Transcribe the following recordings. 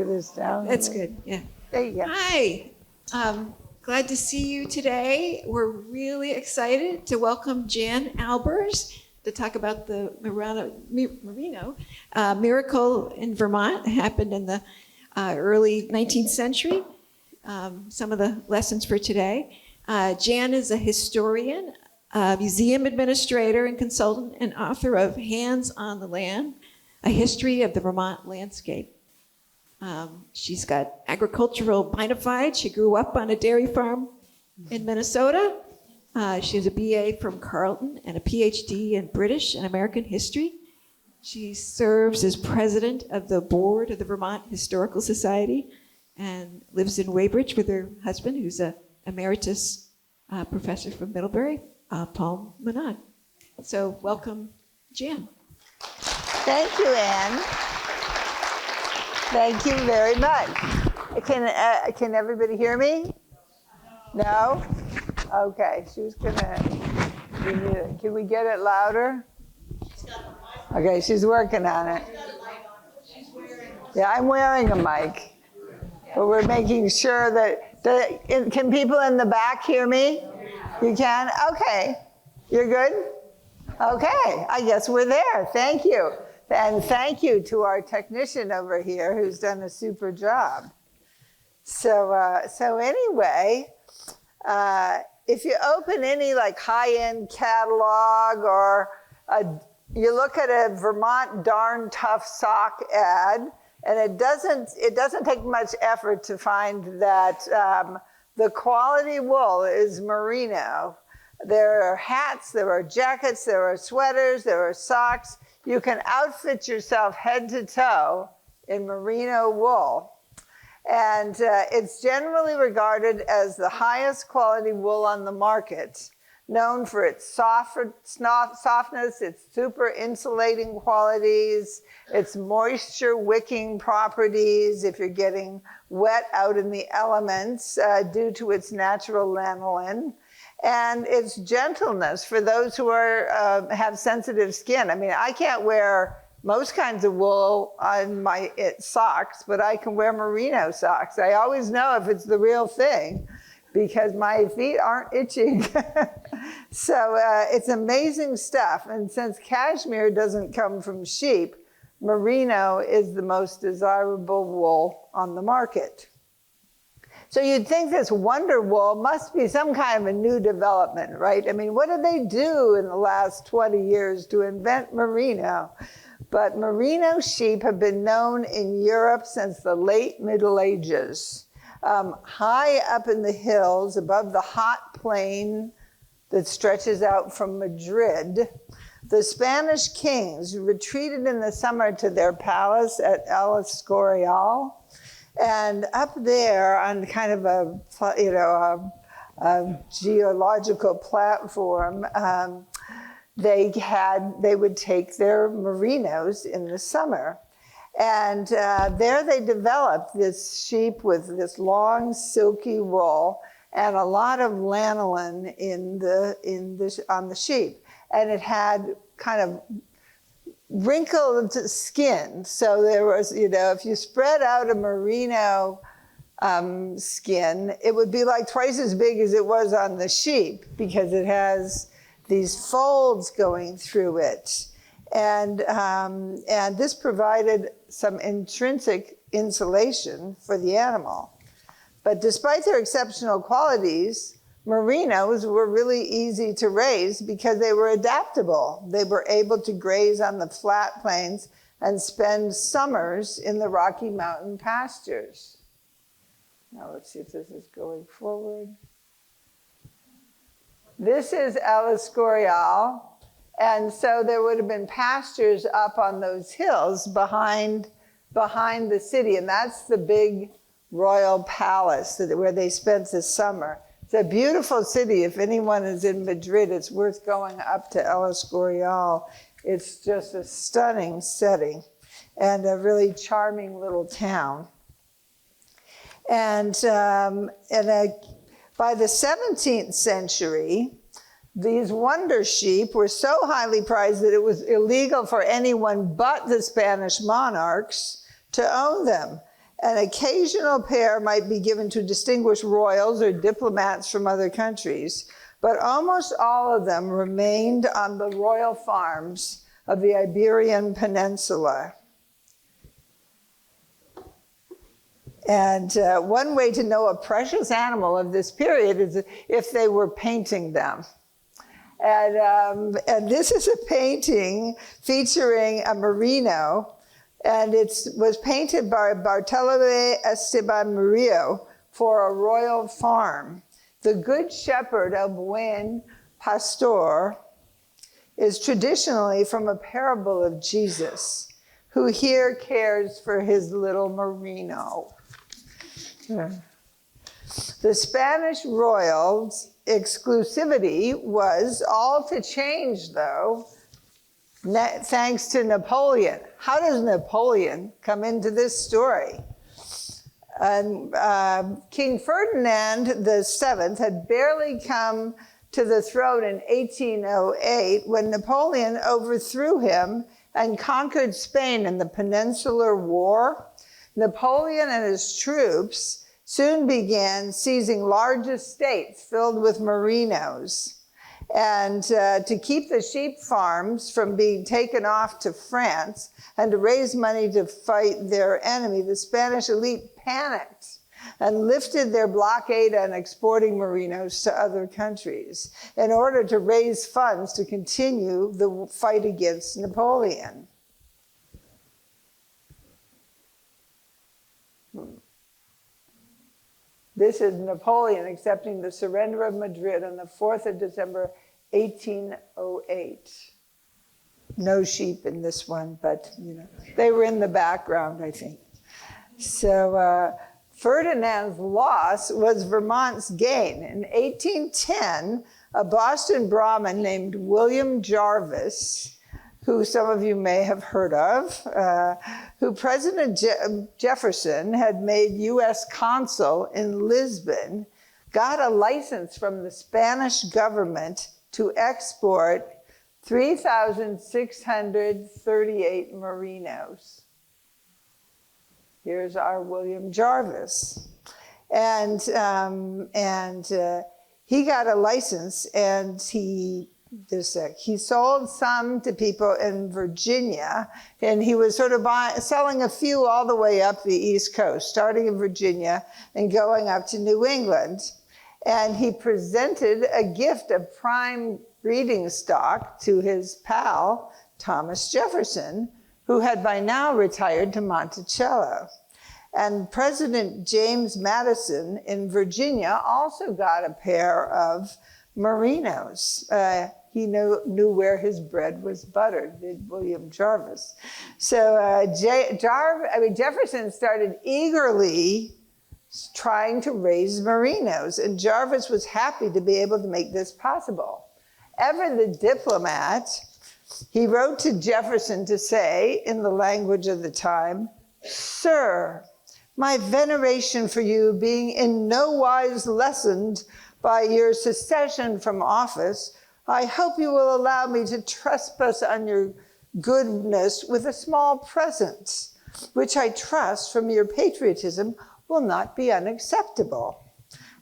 figure this down. That's good, yeah. There you go. Hi, glad to see you today. We're really excited to welcome Jan Albers to talk about the Merino miracle in Vermont. It happened in the early 19th century. Some of the lessons for today. Jan is a historian, a museum administrator and consultant, and author of Hands on the Land, A History of the Vermont Landscape. She's got agricultural bona fide. She grew up on a dairy farm in Minnesota. She has a BA from Carleton and a PhD in British and American history. She serves as president of the board of the Vermont Historical Society and lives in Weybridge with her husband, who's an emeritus professor from Middlebury, Paul Monod. So welcome, Jan. Thank you, Anne. Thank you very much. Can everybody hear me? No? Okay, she was gonna, can we get it louder? Okay, she's working on it. Yeah, I'm wearing a mic, but we're making sure that, can people in the back hear me? You can? Okay, you're good? Okay, I guess we're there, thank you. And thank you to our technician over here who's done a super job. So anyway, if you open any like high-end catalog or you look at a Vermont Darn Tough Sock ad, and it doesn't take much effort to find that the quality wool is merino. There are hats, there are jackets, there are sweaters, there are socks. You can outfit yourself head to toe in merino wool. And it's generally regarded as the highest quality wool on the market, known for its softness, its super insulating qualities, its moisture wicking properties if you're getting wet out in the elements due to its natural lanolin, and its gentleness for those who have sensitive skin. I mean, I can't wear most kinds of wool on my socks, but I can wear merino socks. I always know if it's the real thing because my feet aren't itching. So it's amazing stuff. And since cashmere doesn't come from sheep, merino is the most desirable wool on the market. So you'd think this wonder wool must be some kind of a new development, right? I mean, what did they do in the last 20 years to invent merino? But merino sheep have been known in Europe since the late Middle Ages. High up in the hills above the hot plain that stretches out from Madrid, the Spanish kings retreated in the summer to their palace at El Escorial. And up there on kind of a geological platform, they would take their merinos in the summer. And there they developed this sheep with this long silky wool and a lot of lanolin on the sheep. And it had kind of wrinkled skin. So there was, if you spread out a merino skin, it would be like twice as big as it was on the sheep because it has these folds going through it. And this provided some intrinsic insulation for the animal. But despite their exceptional qualities, merinos were really easy to raise because they were adaptable. They were able to graze on the flat plains and spend summers in the Rocky Mountain pastures. Now let's see if this is going forward. This is El Escorial. And so there would have been pastures up on those hills behind the city. And that's the big royal palace where they spent the summer. It's a beautiful city. If anyone is in Madrid, it's worth going up to El Escorial. It's just a stunning setting and a really charming little town. And by the 17th century, these wonder sheep were so highly prized that it was illegal for anyone but the Spanish monarchs to own them. An occasional pair might be given to distinguished royals or diplomats from other countries, but almost all of them remained on the royal farms of the Iberian Peninsula. And one way to know a precious animal of this period is if they were painting them. And this is a painting featuring a merino, and it was painted by Bartolome Esteban Murillo for a royal farm. The Good Shepherd, El Buen Pastor, is traditionally from a parable of Jesus, who here cares for his little merino. The Spanish royals' exclusivity was all to change, though, thanks to Napoleon. How does Napoleon come into this story? And King Ferdinand VII had barely come to the throne in 1808 when Napoleon overthrew him and conquered Spain in the Peninsular War. Napoleon and his troops soon began seizing large estates filled with merinos. And to keep the sheep farms from being taken off to France and to raise money to fight their enemy, the Spanish elite panicked and lifted their blockade on exporting merinos to other countries in order to raise funds to continue the fight against Napoleon. This is Napoleon accepting the surrender of Madrid on the 4th of December, 1808. No sheep in this one, but they were in the background, I think. So Ferdinand's loss was Vermont's gain. In 1810, a Boston Brahmin named William Jarvis, who some of you may have heard of, who President Jefferson had made U.S. consul in Lisbon, got a license from the Spanish government to export 3,638 merinos. Here's our William Jarvis. And he got a license, and he sold some to people in Virginia, and he was sort of selling a few all the way up the East Coast, starting in Virginia and going up to New England. And he presented a gift of prime breeding stock to his pal, Thomas Jefferson, who had by now retired to Monticello. And President James Madison in Virginia also got a pair of merinos. He knew where his bread was buttered, did William Jarvis. So Jefferson started eagerly trying to raise merinos, and Jarvis was happy to be able to make this possible. Ever the diplomat, he wrote to Jefferson to say, in the language of the time, "Sir, my veneration for you being in no wise lessened by your secession from office, I hope you will allow me to trespass on your goodness with a small present, which I trust from your patriotism will not be unacceptable.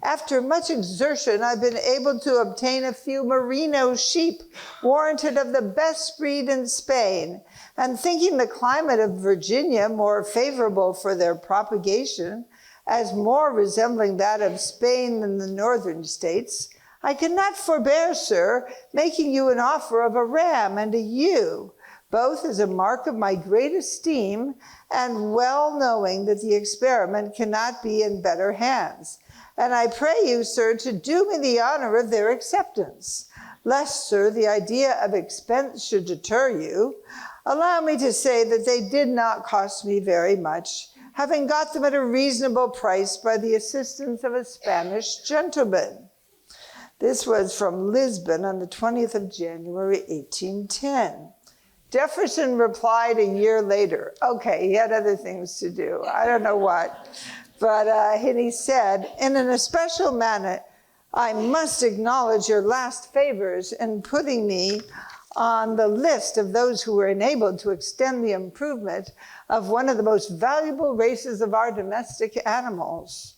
After much exertion, I've been able to obtain a few merino sheep warranted of the best breed in Spain, and thinking the climate of Virginia more favorable for their propagation, as more resembling that of Spain than the northern states, I cannot forbear, sir, making you an offer of a ram and a ewe, both as a mark of my great esteem and well knowing that the experiment cannot be in better hands. And I pray you, sir, to do me the honor of their acceptance. Lest, sir, the idea of expense should deter you, allow me to say that they did not cost me very much, having got them at a reasonable price by the assistance of a Spanish gentleman." This was from Lisbon on the 20th of January, 1810. Jefferson replied a year later. Okay, he had other things to do. I don't know what. But he said, "In an especial manner, I must acknowledge your last favors in putting me on the list of those who were enabled to extend the improvement of one of the most valuable races of our domestic animals.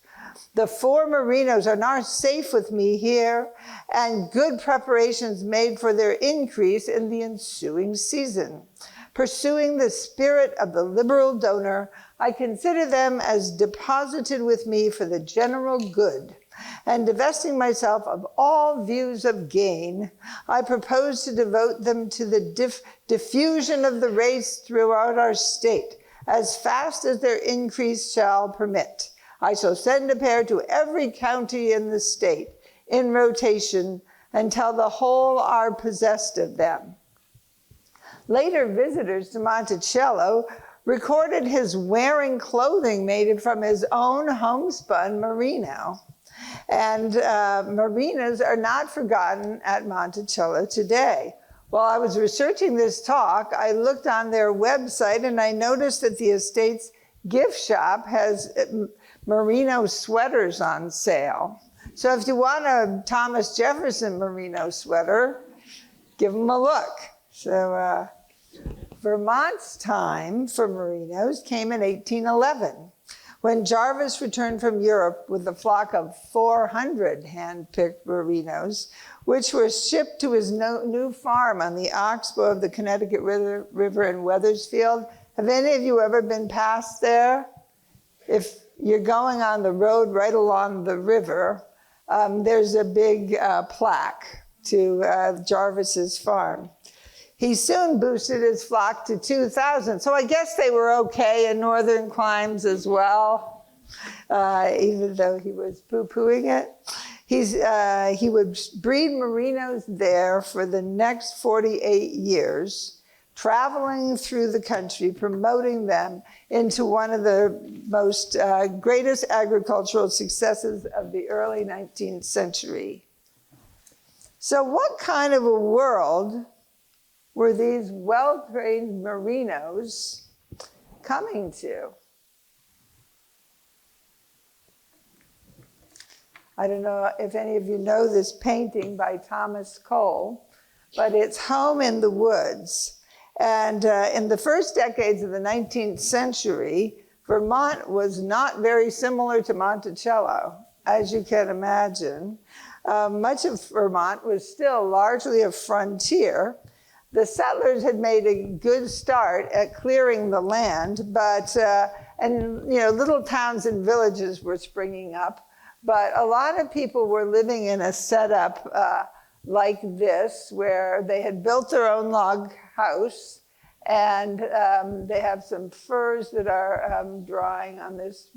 The 4 Merinos are now safe with me here, and good preparations made for their increase in the ensuing season. Pursuing the spirit of the liberal donor, I consider them as deposited with me for the general good. And divesting myself of all views of gain, I propose to devote them to the diffusion of the race throughout our state, as fast as their increase shall permit. I shall send a pair to every county in the state in rotation until the whole are possessed of them. Later visitors to Monticello recorded his wearing clothing made from his own homespun merino. And merinos are not forgotten at Monticello today. While I was researching this talk, I looked on their website and I noticed that the estate's gift shop has merino sweaters on sale. So if you want a Thomas Jefferson merino sweater, give them a look. So Vermont's time for merinos came in 1811, when Jarvis returned from Europe with a flock of 400 hand-picked merinos, which were shipped to his new farm on the oxbow of the Connecticut River in Wethersfield. Have any of you ever been past there? If you're going on the road right along the river, there's a big plaque to Jarvis's farm. He soon boosted his flock to 2,000. So I guess they were okay in northern climes as well, even though he was poo-pooing it. He would breed merinos there for the next 48 years, traveling through the country, promoting them into one of the most greatest agricultural successes of the early 19th century. So what kind of a world were these well-trained merinos coming to? I don't know if any of you know this painting by Thomas Cole, but it's Home in the Woods. And in the first decades of the 19th century, Vermont was not very similar to Monticello, as you can imagine. Much of Vermont was still largely a frontier. The settlers had made a good start at clearing the land, but little towns and villages were springing up. But a lot of people were living in a setup like this, where they had built their own log house, and they have some furs that are drying on this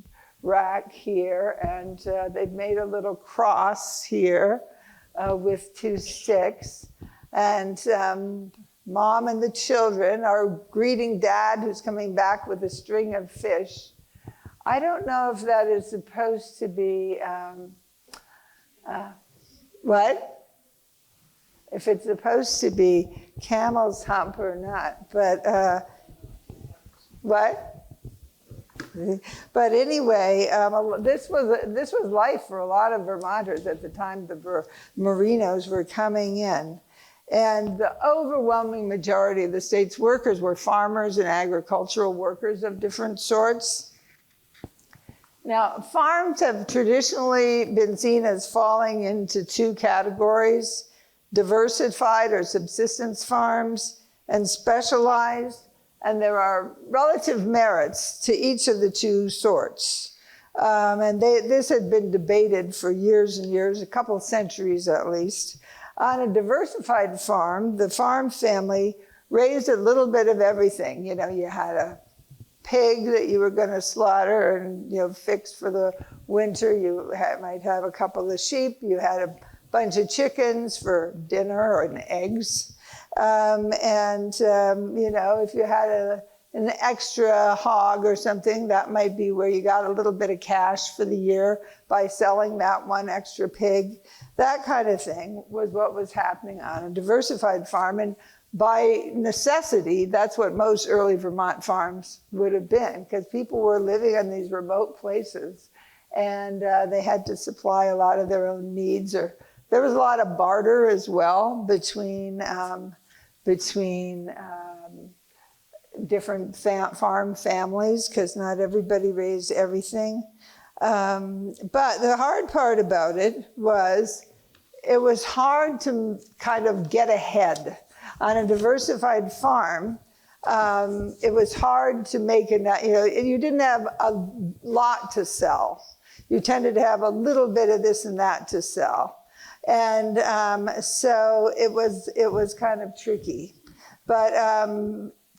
rack here, and they've made a little cross here with 2 sticks. And Mom and the children are greeting Dad, who's coming back with a string of fish. I don't know if that is supposed to be, what? If it's supposed to be camel's hump or not, but what? But anyway, this was life for a lot of Vermonters at the time the merinos were coming in. And the overwhelming majority of the state's workers were farmers and agricultural workers of different sorts. Now, farms have traditionally been seen as falling into 2 categories: diversified or subsistence farms, and specialized. And there are relative merits to each of the 2 sorts. This had been debated for years and years, a couple centuries at least. On a diversified farm, the farm family raised a little bit of everything. You know, you had a pig that you were going to slaughter and fix for the winter. You might have a couple of sheep. You had a bunch of chickens for dinner and eggs. If you had an extra hog or something, that might be where you got a little bit of cash for the year by selling that one extra pig. That kind of thing was what was happening on a diversified farm. And by necessity, that's what most early Vermont farms would have been, because people were living in these remote places and they had to supply a lot of their own needs. Or there was a lot of barter as well between between different farm families, because not everybody raised everything. But the hard part about it was hard to kind of get ahead. On a diversified farm, it was hard to make enough, you didn't have a lot to sell. You tended to have a little bit of this and that to sell. And so it was kind of tricky. But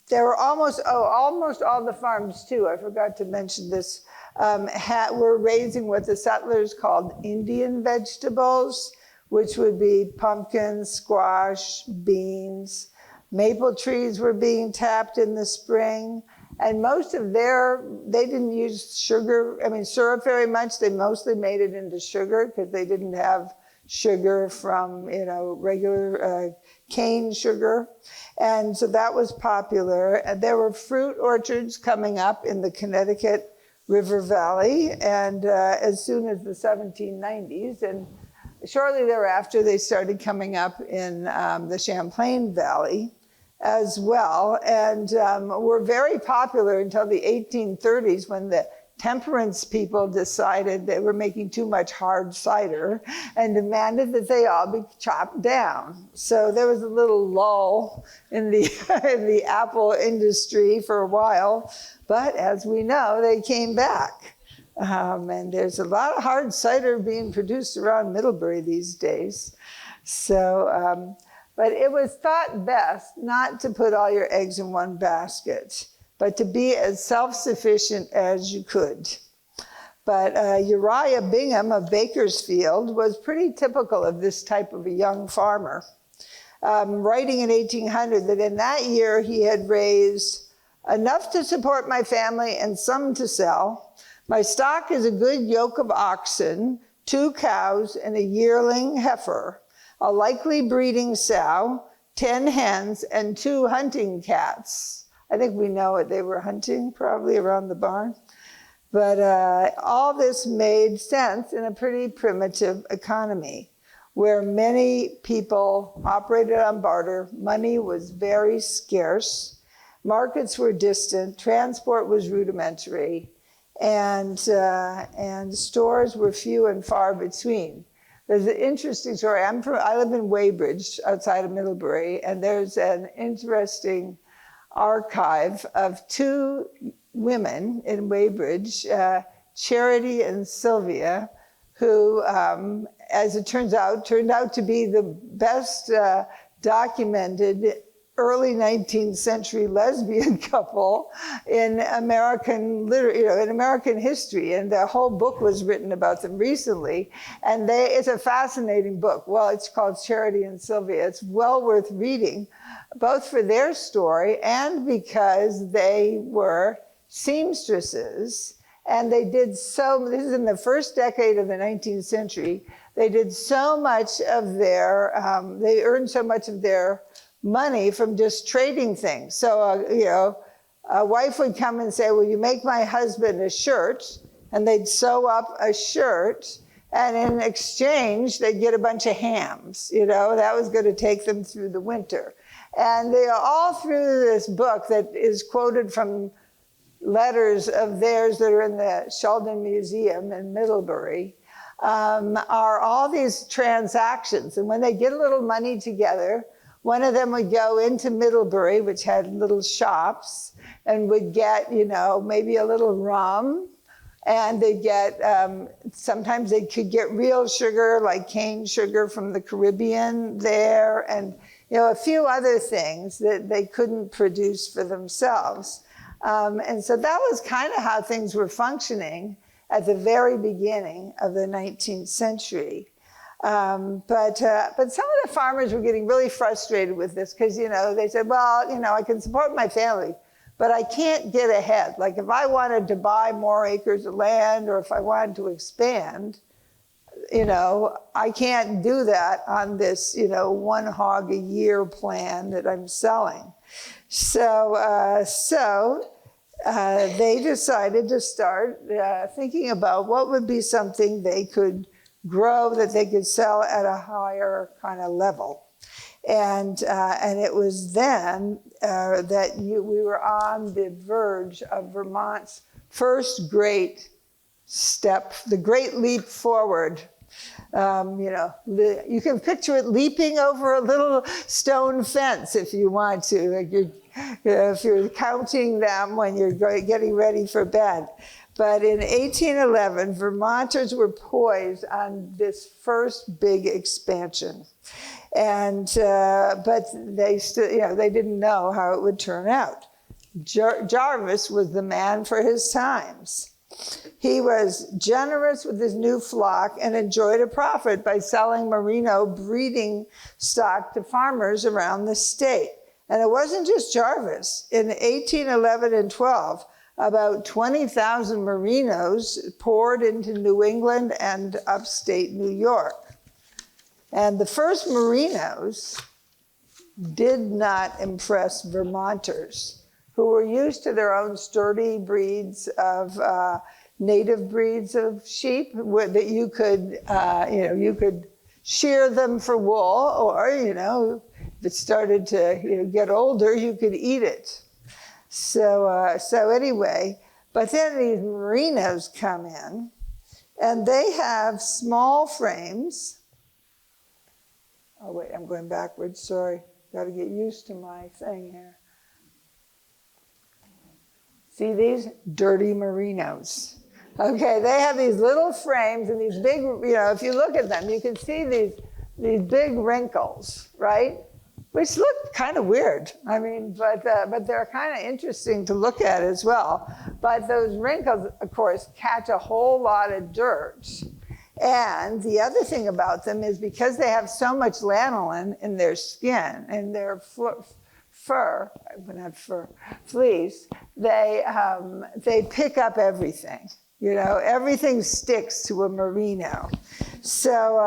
there were almost all the farms too, I forgot to mention this, were raising what the settlers called Indian vegetables, which would be pumpkins, squash, beans. Maple trees were being tapped in the spring. And most of they didn't use syrup very much. They mostly made it into sugar because they didn't have sugar from, regular cane sugar. And so that was popular. And there were fruit orchards coming up in the Connecticut River Valley, and as soon as the 1790s. And shortly thereafter, they started coming up in the Champlain Valley as well, and were very popular until the 1830s, when the temperance people decided they were making too much hard cider and demanded that they all be chopped down. So there was a little lull in the in the apple industry for a while, but as we know, they came back. And there's a lot of hard cider being produced around Middlebury these days. So, but it was thought best not to put all your eggs in one basket, but to be as self-sufficient as you could. But Uriah Bingham of Bakersfield was pretty typical of this type of a young farmer, writing in 1800 that in that year he had raised enough to support my family and some to sell. My stock is a good yoke of oxen, 2 cows, and a yearling heifer, a likely breeding sow, 10 hens, and 2 hunting cats. I think we know what they were hunting, probably around the barn. But all this made sense in a pretty primitive economy, where many people operated on barter. Money was very scarce. Markets were distant. Transport was rudimentary. And stores were few and far between. There's an interesting story. I live in Weybridge, outside of Middlebury, and there's an interesting archive of 2 women in Weybridge, Charity and Sylvia, who, as it turned out to be the best documented early 19th century lesbian couple in American in American history, and the whole book was written about them recently. And it's a fascinating book. Well, it's called Charity and Sylvia. It's well worth reading, both for their story and because they were seamstresses, and they did this is in the first decade of the 19th century. They did so much of their, they earned so much of their money from just trading things. So, a wife would come and say, will you make my husband a shirt? And they'd sew up a shirt, and in exchange, they'd get a bunch of hams. That was going to take them through the winter. And they are all through this book that is quoted from letters of theirs that are in the Sheldon Museum in Middlebury, are all these transactions. And when they get a little money together, one of them would go into Middlebury, which had little shops, and would get, maybe a little rum. And they'd get, sometimes they could get real sugar, like cane sugar from the Caribbean there, and, a few other things that they couldn't produce for themselves. And so that was kind of how things were functioning at the very beginning of the 19th century. But some of the farmers were getting really frustrated with this because, they said, well, I can support my family, but I can't get ahead. Like if I wanted to buy more acres of land, or if I wanted to expand, I can't do that on this, 1 hog a year plan that I'm selling. So they decided to start thinking about what would be something they could grow that they could sell at a higher kind of level. And it was then that we were on the verge of Vermont's first great step, the great leap forward. You can picture it leaping over a little stone fence if you want to, like if you're counting them when you're getting ready for bed. But in 1811, Vermonters were poised on this first big expansion. And, but they still, they didn't know how it would turn out. Jarvis was the man for his times. He was generous with his new flock and enjoyed a profit by selling Merino breeding stock to farmers around the state. And it wasn't just Jarvis. In 1811 and 12, about 20,000 Merinos poured into New England and upstate New York. And the first Merinos did not impress Vermonters, who were used to their own sturdy breeds of native breeds of sheep that you could, you could shear them for wool, or, if it started to get older, you could eat it. So anyway, but then these Merinos come in, and they have small frames. Oh wait, I'm going backwards, sorry. Got to get used to my thing here. See these? Dirty Merinos. Okay, they have these little frames and these big, if you look at them, you can see these big wrinkles, right? Which look kind of weird. I mean, but they're kind of interesting to look at as well. But those wrinkles, of course, catch a whole lot of dirt. And the other thing about them is because they have so much lanolin in their skin and their fleece, they pick up everything. Everything sticks to a Merino. So,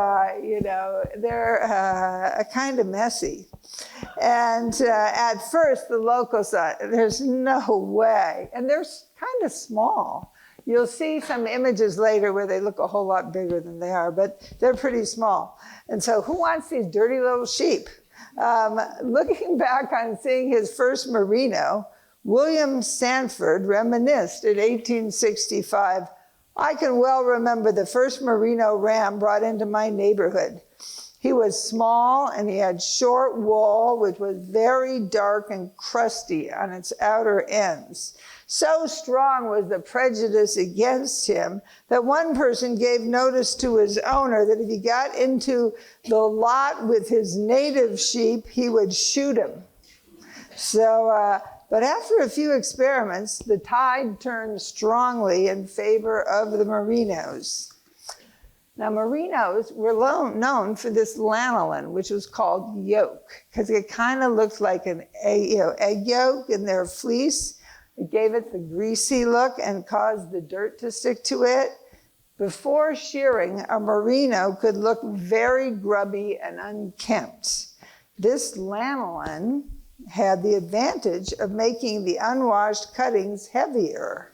they're kind of messy. And at first, the locals thought, there's no way. And they're kind of small. You'll see some images later where they look a whole lot bigger than they are, but they're pretty small. And so who wants these dirty little sheep? Looking back on seeing his first Merino, William Sanford reminisced in 1865, "I can well remember the first Merino ram brought into my neighborhood. He was small and he had short wool, which was very dark and crusty on its outer ends. So strong was the prejudice against him that one person gave notice to his owner that if he got into the lot with his native sheep, he would shoot him." But after a few experiments, the tide turned strongly in favor of the Merinos. Now, Merinos were known for this lanolin, which was called yolk, because it kind of looked like an egg yolk in their fleece. It gave it the greasy look and caused the dirt to stick to it. Before shearing, a Merino could look very grubby and unkempt. This lanolin had the advantage of making the unwashed cuttings heavier,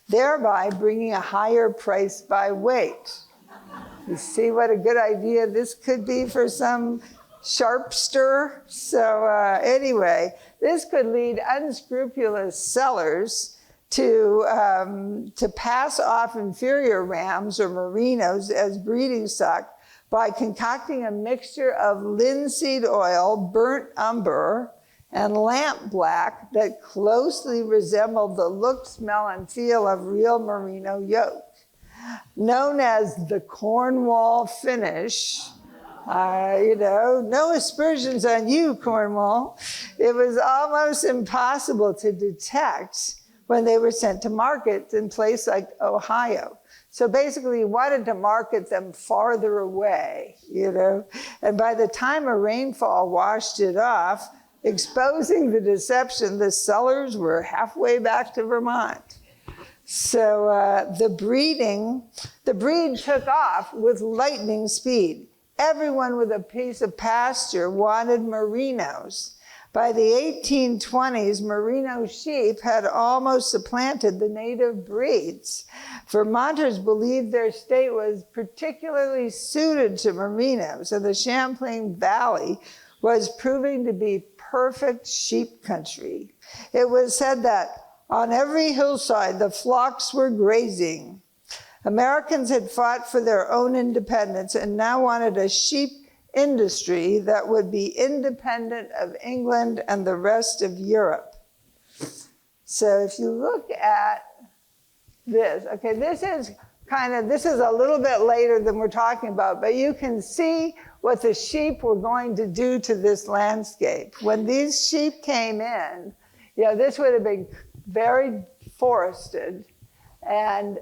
thereby bringing a higher price by weight. You see what a good idea this could be for some sharpster? So anyway, this could lead unscrupulous sellers to pass off inferior rams or Merinos as breeding stock by concocting a mixture of linseed oil, burnt umber, and lamp black that closely resembled the look, smell, and feel of real Merino yolk. Known as the Cornwall finish, no aspersions on you, Cornwall. It was almost impossible to detect when they were sent to markets in places like Ohio. So basically, you wanted to market them farther away, And by the time a rainfall washed it off, exposing the deception, the sellers were halfway back to Vermont. So the breed took off with lightning speed. Everyone with a piece of pasture wanted Merinos. By the 1820s, Merino sheep had almost supplanted the native breeds. Vermonters believed their state was particularly suited to Merinos, and the Champlain Valley was proving to be perfect sheep country. It was said that on every hillside the flocks were grazing. Americans had fought for their own independence and now wanted a sheep industry that would be independent of England and the rest of Europe. So if you look at this, okay, this is a little bit later than we're talking about, but you can see what the sheep were going to do to this landscape. When these sheep came in, this would have been very forested. And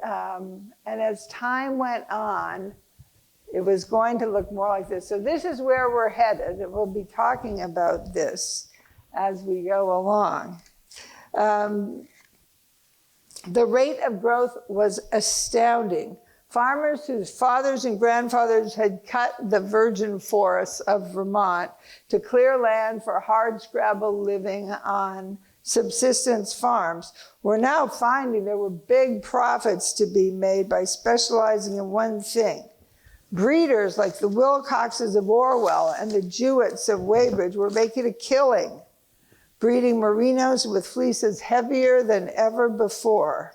as time went on, it was going to look more like this. So this is where we're headed, and we'll be talking about this as we go along. The rate of growth was astounding. Farmers whose fathers and grandfathers had cut the virgin forests of Vermont to clear land for hardscrabble living on subsistence farms were now finding there were big profits to be made by specializing in one thing. Breeders like the Wilcoxes of Orwell and the Jewetts of Weybridge were making a killing, breeding Merinos with fleeces heavier than ever before.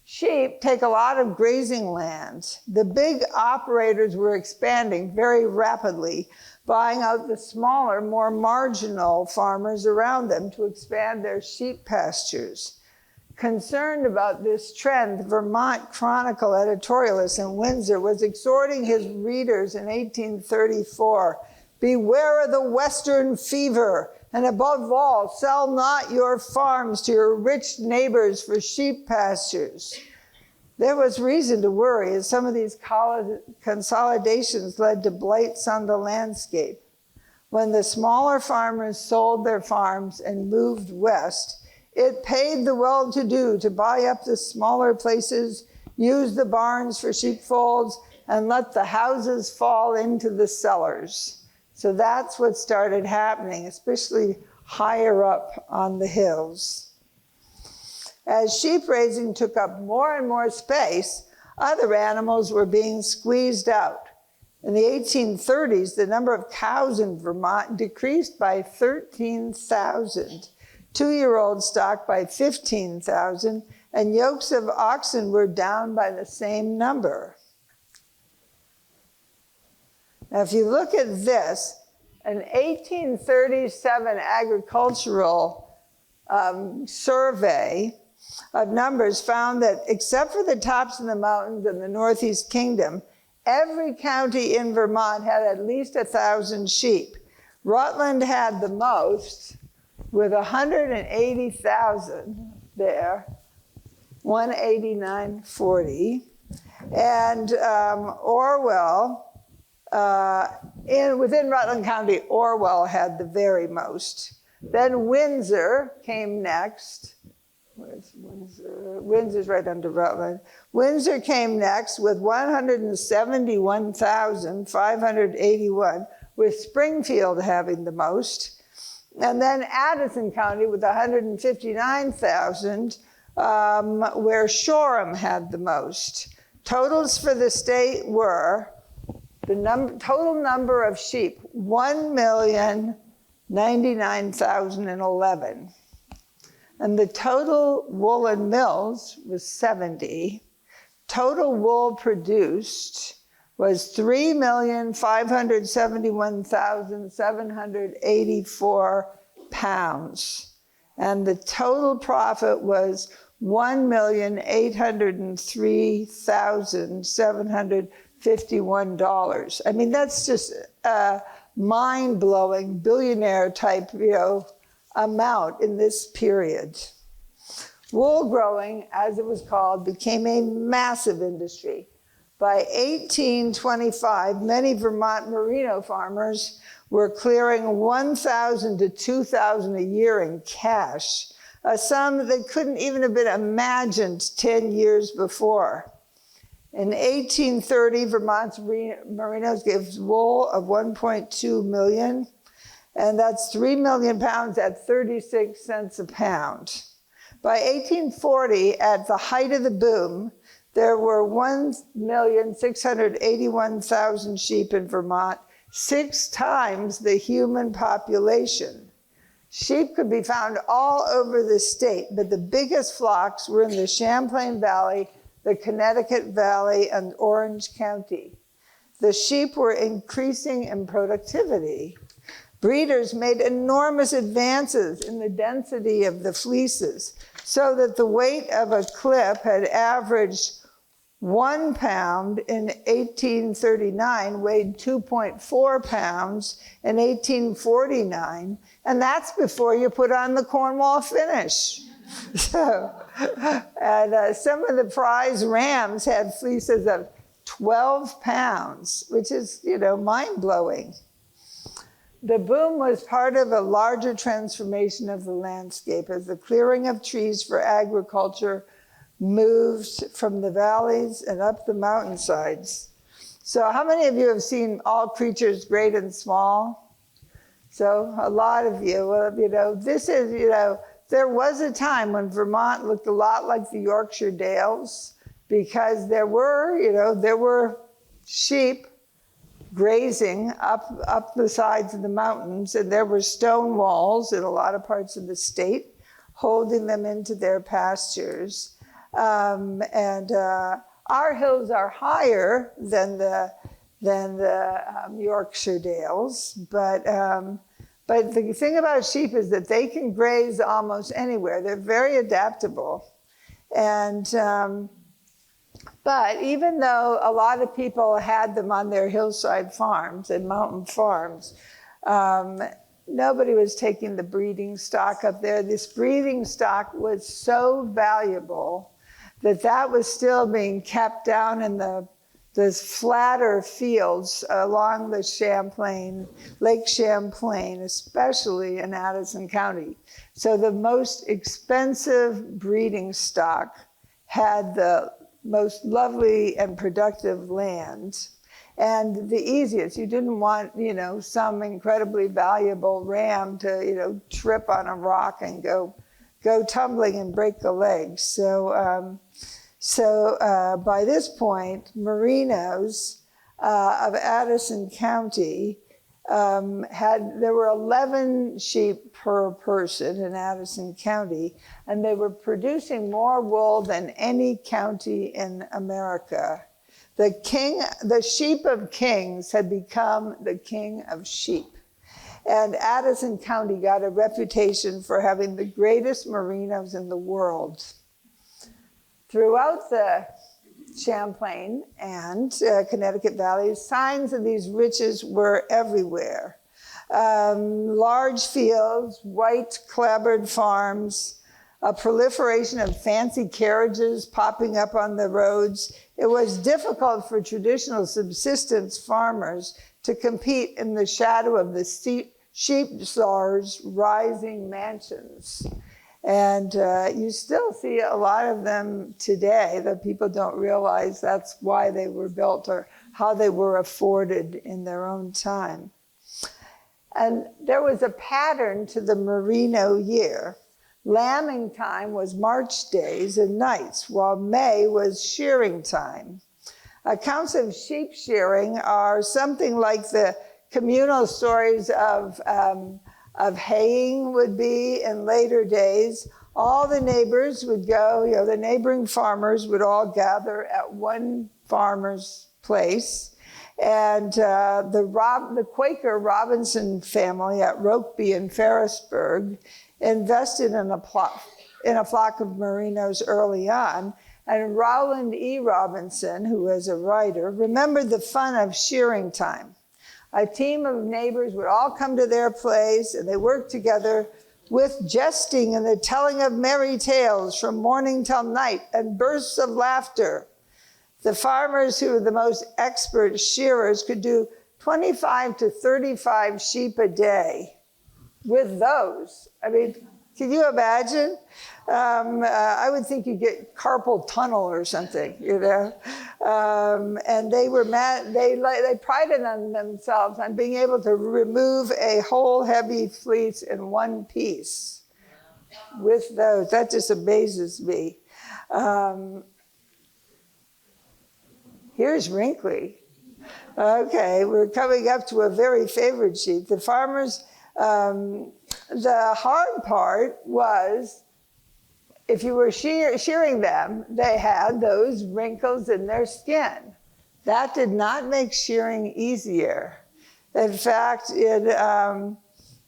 Sheep take a lot of grazing land. The big operators were expanding very rapidly, buying out the smaller, more marginal farmers around them to expand their sheep pastures. Concerned about this trend, the Vermont Chronicle editorialist in Windsor was exhorting his readers in 1834, "Beware of the Western fever, and above all, sell not your farms to your rich neighbors for sheep pastures." There was reason to worry, as some of these consolidations led to blights on the landscape. When the smaller farmers sold their farms and moved west, it paid the well-to-do to buy up the smaller places, use the barns for sheepfolds, and let the houses fall into the cellars. So that's what started happening, especially higher up on the hills. As sheep raising took up more and more space, other animals were being squeezed out. In the 1830s, the number of cows in Vermont decreased by 13,000, 2-year-old stock by 15,000, and yokes of oxen were down by the same number. Now, if you look at this, an 1837 agricultural survey of numbers found that except for the tops of the mountains and the Northeast Kingdom, every county in Vermont had at least 1,000 sheep. Rutland had the most, with 180,000 there, 189.40. And Orwell, within Rutland County, Orwell had the very most. Then Windsor came next. Where's Windsor? Windsor's right under Rutland. Windsor came next with 171,581, with Springfield having the most. And then Addison County with 159,000, where Shoreham had the most. Totals for the state were the total number of sheep, 1,099,011. And the total woolen mills was 70. Total wool produced was 3,571,784 pounds. And the total profit was $1,803,751. I mean, that's just a mind-blowing billionaire type, amount in this period. Wool growing, as it was called, became a massive industry. By 1825, many Vermont Merino farmers were clearing $1,000 to $2,000 a year in cash, a sum that couldn't even have been imagined 10 years before. In 1830, Vermont's Merinos gave wool of 1.2 million, and that's 3 million pounds at 36 cents a pound. By 1840, at the height of the boom, there were 1,681,000 sheep in Vermont, 6 times the human population. Sheep could be found all over the state, but the biggest flocks were in the Champlain Valley, the Connecticut Valley, and Orange County. The sheep were increasing in productivity. Breeders made enormous advances in the density of the fleeces, so that the weight of a clip had averaged 1 pound in 1839, weighed 2.4 pounds in 1849, and that's before you put on the Cornwall finish. So, and some of the prize rams had fleeces of 12 pounds, which is, mind-blowing. The boom was part of a larger transformation of the landscape as the clearing of trees for agriculture moved from the valleys and up the mountainsides. So how many of you have seen All Creatures Great and Small? So a lot of you. Well, this is, there was a time when Vermont looked a lot like the Yorkshire Dales because there were sheep grazing up the sides of the mountains, and there were stone walls in a lot of parts of the state holding them into their pastures. Our hills are higher than the Yorkshire Dales, but the thing about sheep is that they can graze almost anywhere. They're very adaptable, but even though a lot of people had them on their hillside farms and mountain farms, nobody was taking the breeding stock up there. This breeding stock was so valuable that was still being kept down in the flatter fields along the Champlain, Lake Champlain, especially in Addison County. So the most expensive breeding stock had the most lovely and productive land and the easiest. You didn't want, some incredibly valuable ram to, trip on a rock and go tumbling and break the legs. So by this point, Merinos of Addison County there were 11 sheep per person in Addison County, and they were producing more wool than any county in America. The sheep of kings had become the king of sheep. And Addison County got a reputation for having the greatest merinos in the world. Throughout the Champlain and Connecticut valleys, signs of these riches were everywhere. Large fields, white clapboard farms, a proliferation of fancy carriages popping up on the roads. It was difficult for traditional subsistence farmers to compete in the shadow of the sheep czars' rising mansions. And you still see a lot of them today that people don't realize that's why they were built or how they were afforded in their own time. And there was a pattern to the Merino year. Lambing time was March days and nights, while May was shearing time. Accounts of sheep shearing are something like the communal stories of haying would be in later days. All the neighbors would go, the neighboring farmers would all gather at one farmer's place. And the Quaker Robinson family at Rokeby in Ferrisburgh invested in a flock of merinos early on. And Rowland E. Robinson, who was a writer, remembered the fun of shearing time. A team of neighbors would all come to their place, and they worked together with jesting and the telling of merry tales from morning till night and bursts of laughter. The farmers who were the most expert shearers could do 25 to 35 sheep a day with those. I mean, can you imagine? I would think you'd get carpal tunnel or something, and they were they prided on themselves on being able to remove a whole heavy fleece in one piece with those. That just amazes me. Here's Wrinkly. Okay, we're coming up to a very favorite sheet. The farmers, the hard part was if you were shearing them, they had those wrinkles in their skin. That did not make shearing easier. In fact, this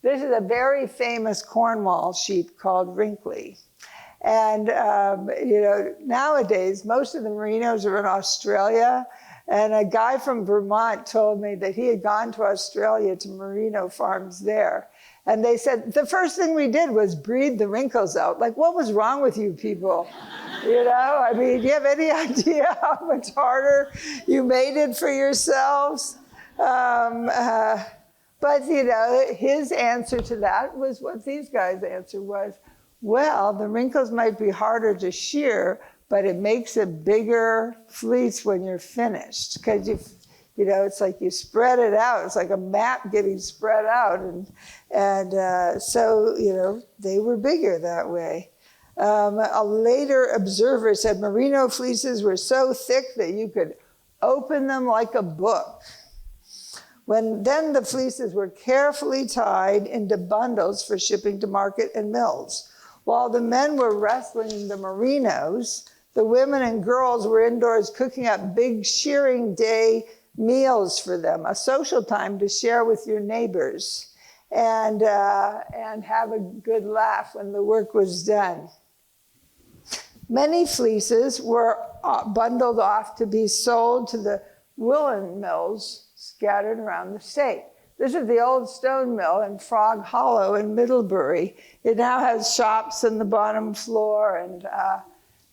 is a very famous Cornwall sheep called Wrinkly. And, nowadays, most of the Merinos are in Australia. And a guy from Vermont told me that he had gone to Australia to Merino farms there. And they said, the first thing we did was breed the wrinkles out. Like, what was wrong with you people? Do you have any idea how much harder you made it for yourselves? But, his answer to that was what these guys' answer was. Well, the wrinkles might be harder to shear, but it makes a bigger fleece when you're finished. Because, it's like you spread it out. It's like a map getting spread out. So, they were bigger that way. A later observer said merino fleeces were so thick that you could open them like a book. Then the fleeces were carefully tied into bundles for shipping to market and mills. While the men were wrestling the merinos, the women and girls were indoors cooking up big shearing day meals for them, a social time to share with your neighbors and have a good laugh when the work was done. Many fleeces were bundled off to be sold to the woolen mills scattered around the state. This is the old stone mill in Frog Hollow in Middlebury. It now has shops on the bottom floor and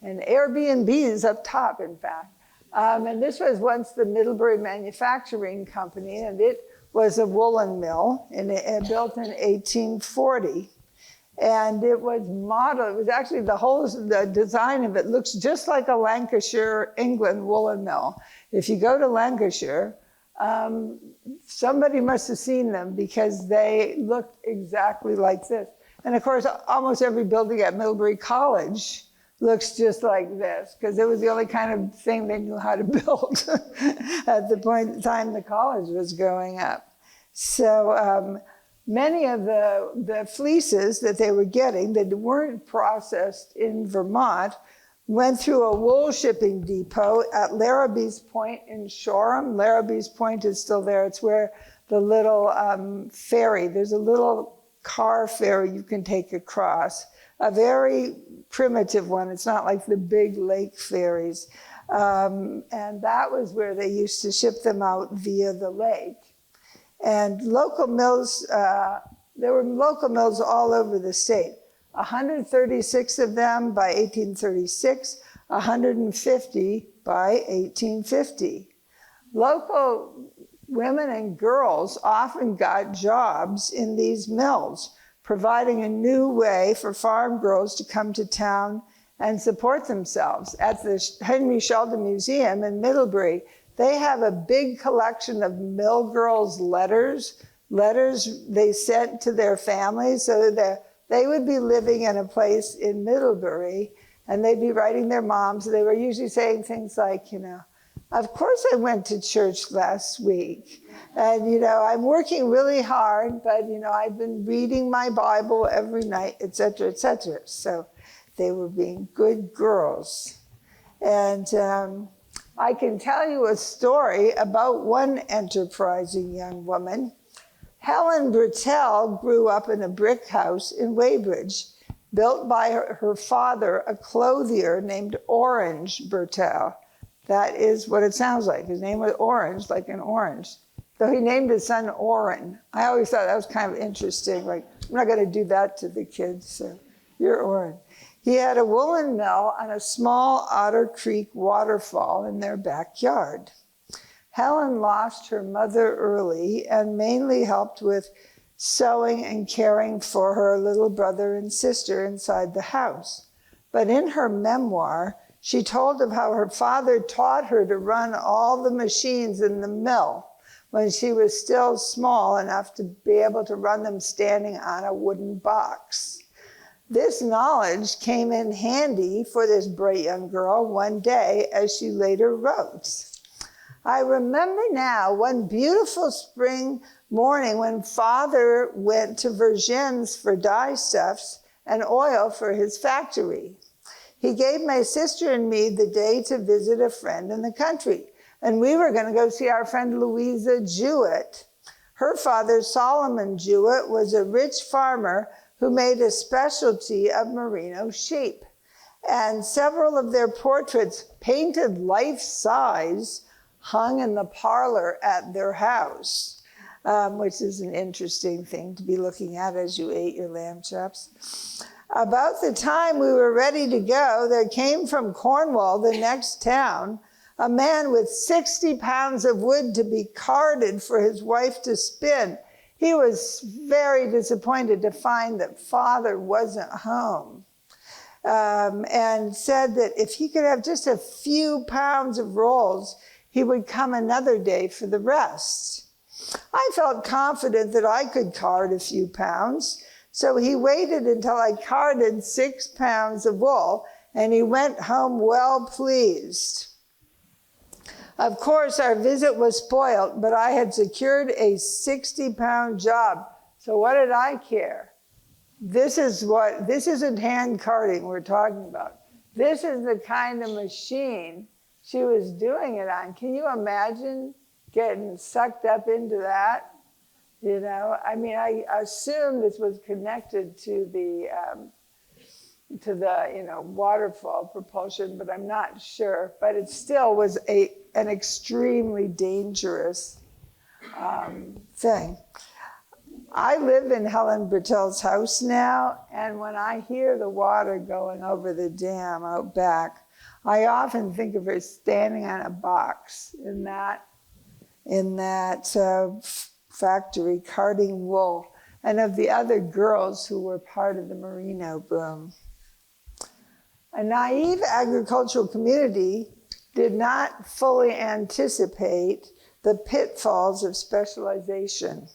Airbnbs up top, in fact. And this was once the Middlebury Manufacturing Company, and it was a woolen mill built in 1840. And it was modeled, it was actually the design of it looks just like a Lancashire, England woolen mill. If you go to Lancashire, somebody must have seen them because they looked exactly like this. And of course, almost every building at Middlebury College looks just like this because it was the only kind of thing they knew how to build at the point in time the college was going up. So many of the fleeces that they were getting that weren't processed in Vermont went through a wool shipping depot at Larrabee's Point in Shoreham. Larrabee's Point is still there. It's where the little ferry, there's a little car ferry you can take across, a very primitive one. It's not like the big lake ferries. And that was where they used to ship them out via the lake. And local mills, there were local mills all over the state. 136 of them by 1836, 150 by 1850. Local women and girls often got jobs in these mills, providing a new way for farm girls to come to town and support themselves. At the Henry Sheldon Museum in Middlebury, they have a big collection of mill girls' letters they sent to their families so that they would be living in a place in Middlebury and they'd be writing their moms. They were usually saying things like, of course I went to church last week. And, I'm working really hard, but, I've been reading my Bible every night, et cetera, et cetera. So they were being good girls. And I can tell you a story about one enterprising young woman. Helen Bertell grew up in a brick house in Weybridge, built by her father, a clothier named Orange Bertell. That is what it sounds like. His name was Orange, like an orange. So he named his son Oren. I always thought that was kind of interesting. Like, I'm not going to do that to the kids, so you're Oren. He had a woolen mill on a small Otter Creek waterfall in their backyard. Helen lost her mother early and mainly helped with sewing and caring for her little brother and sister inside the house. But in her memoir, she told of how her father taught her to run all the machines in the mill when she was still small enough to be able to run them standing on a wooden box. This knowledge came in handy for this bright young girl one day, as she later wrote. I remember now one beautiful spring morning when Father went to Vergennes for dye stuffs and oil for his factory. He gave my sister and me the day to visit a friend in the country, and we were going to go see our friend Louisa Jewett. Her father, Solomon Jewett, was a rich farmer who made a specialty of merino sheep. And several of their portraits, painted life-size, hung in the parlor at their house, which is an interesting thing to be looking at as you ate your lamb chops. About the time we were ready to go, there came from Cornwall, the next town, a man with 60 pounds of wood to be carded for his wife to spin. He was very disappointed to find that Father wasn't home, and said that if he could have just a few pounds of rolls, he would come another day for the rest. I felt confident that I could card a few pounds, so he waited until I carded 6 pounds of wool, and he went home well pleased. Of course, our visit was spoiled, but I had secured a 60-pound job, so what did I care? This isn't hand carding we're talking about. This is the kind of machine she was doing it on. Can you imagine getting sucked up into that? You know, I mean, I assume this was connected to the waterfall propulsion, but I'm not sure. But it still was an extremely dangerous thing. I live in Helen Bertel's house now, and when I hear the water going over the dam out back, I often think of her standing on a box in that factory carding wool, and of the other girls who were part of the Merino boom. A naive agricultural community did not fully anticipate the pitfalls of specialization.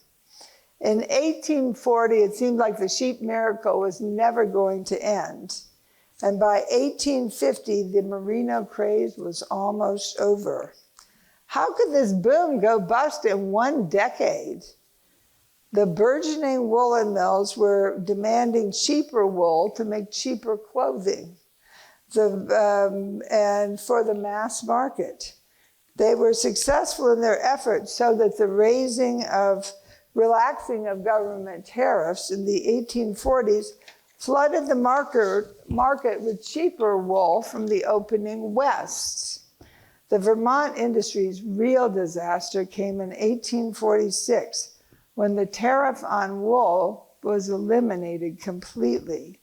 In 1840, it seemed like the sheep miracle was never going to end. And by 1850, the merino craze was almost over. How could this boom go bust in 1 decade? The burgeoning woolen mills were demanding cheaper wool to make cheaper clothing, and for the mass market. They were successful in their efforts so that the relaxing of government tariffs in the 1840s flooded the market with cheaper wool from the opening West. The Vermont industry's real disaster came in 1846, when the tariff on wool was eliminated completely.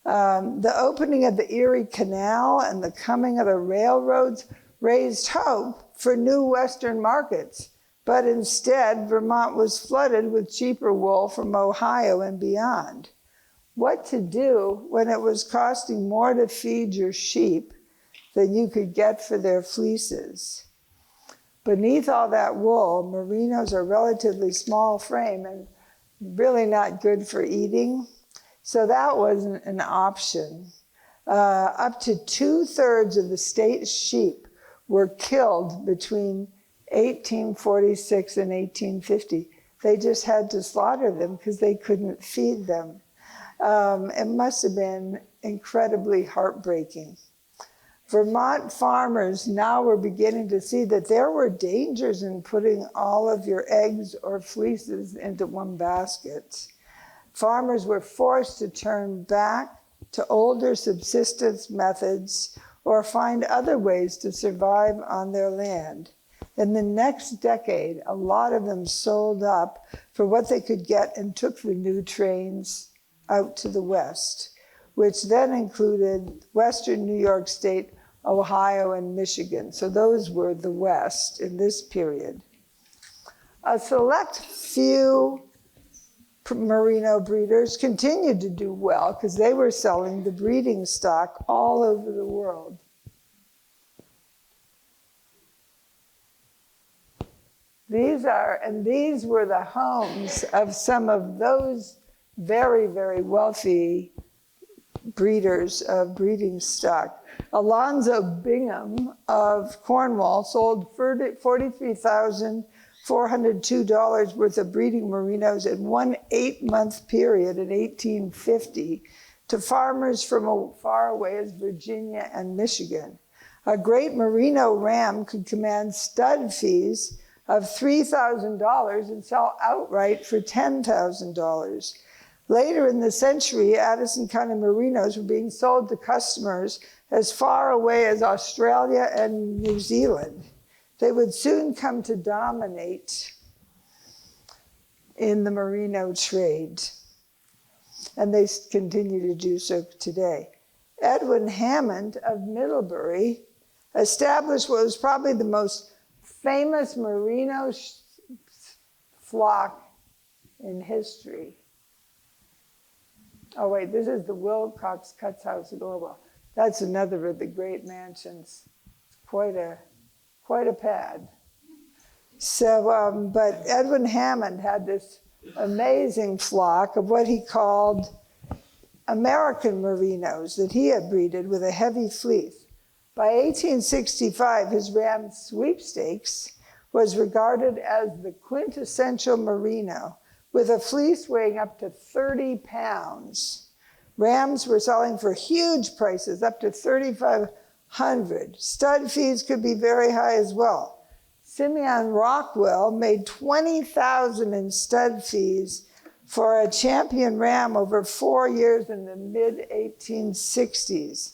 The opening of the Erie Canal and the coming of the railroads raised hope for new Western markets, but instead Vermont was flooded with cheaper wool from Ohio and beyond. What to do when it was costing more to feed your sheep than you could get for their fleeces? Beneath all that wool, merinos are relatively small frame and really not good for eating, so that wasn't an option. Up to 2/3 of the state's sheep were killed between 1846 and 1850. They just had to slaughter them because they couldn't feed them. It must have been incredibly heartbreaking. Vermont farmers now were beginning to see that there were dangers in putting all of your eggs or fleeces into one basket. Farmers were forced to turn back to older subsistence methods or find other ways to survive on their land. In the next decade, a lot of them sold up for what they could get and took the new trains out to the West, which then included Western New York State, Ohio, and Michigan. So those were the West in this period. A select few merino breeders continued to do well because they were selling the breeding stock all over the world. These were the homes of some of those very, very wealthy breeders of breeding stock. Alonzo Bingham of Cornwall sold $43,402 worth of breeding merinos in one 8-month period in 1850 to farmers from as far away as Virginia and Michigan. A great merino ram could command stud fees of $3,000 and sell outright for $10,000. Later in the century, Addison County merinos were being sold to customers as far away as Australia and New Zealand. They would soon come to dominate in the merino trade, and they continue to do so today. Edwin Hammond of Middlebury established what was probably the most famous merino flock in history. Oh wait, this is the Wilcox Cuts House in Orwell. That's another of the great mansions. Quite a pad. So, but Edwin Hammond had this amazing flock of what he called American merinos that he had breeded with a heavy fleece. By 1865, his ram Sweepstakes was regarded as the quintessential merino, with a fleece weighing up to 30 pounds. Rams were selling for huge prices, up to $3,500. Stud fees could be very high as well. Simeon Rockwell made $20,000 in stud fees for a champion ram over 4 years in the mid-1860s.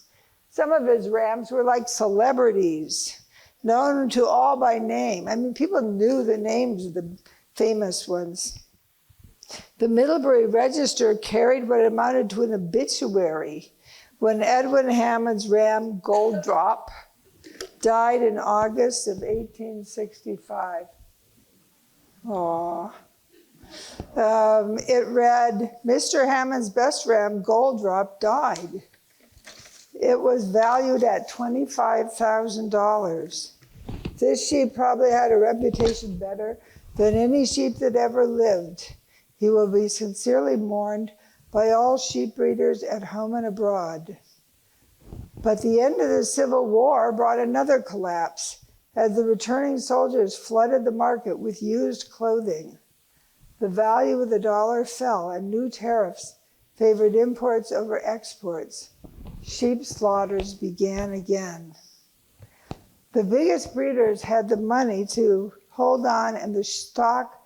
Some of his rams were like celebrities, known to all by name. I mean, people knew the names of the famous ones. The Middlebury Register carried what amounted to an obituary when Edwin Hammond's ram Gold Drop died in August of 1865. Aww. It read, Mr. Hammond's best ram, Gold Drop, died. It was valued at $25,000. This sheep probably had a reputation better than any sheep that ever lived. He will be sincerely mourned by all sheep breeders at home and abroad. But the end of the Civil War brought another collapse as the returning soldiers flooded the market with used clothing. The value of the dollar fell and new tariffs favored imports over exports. Sheep slaughters began again. The biggest breeders had the money to hold on and the stock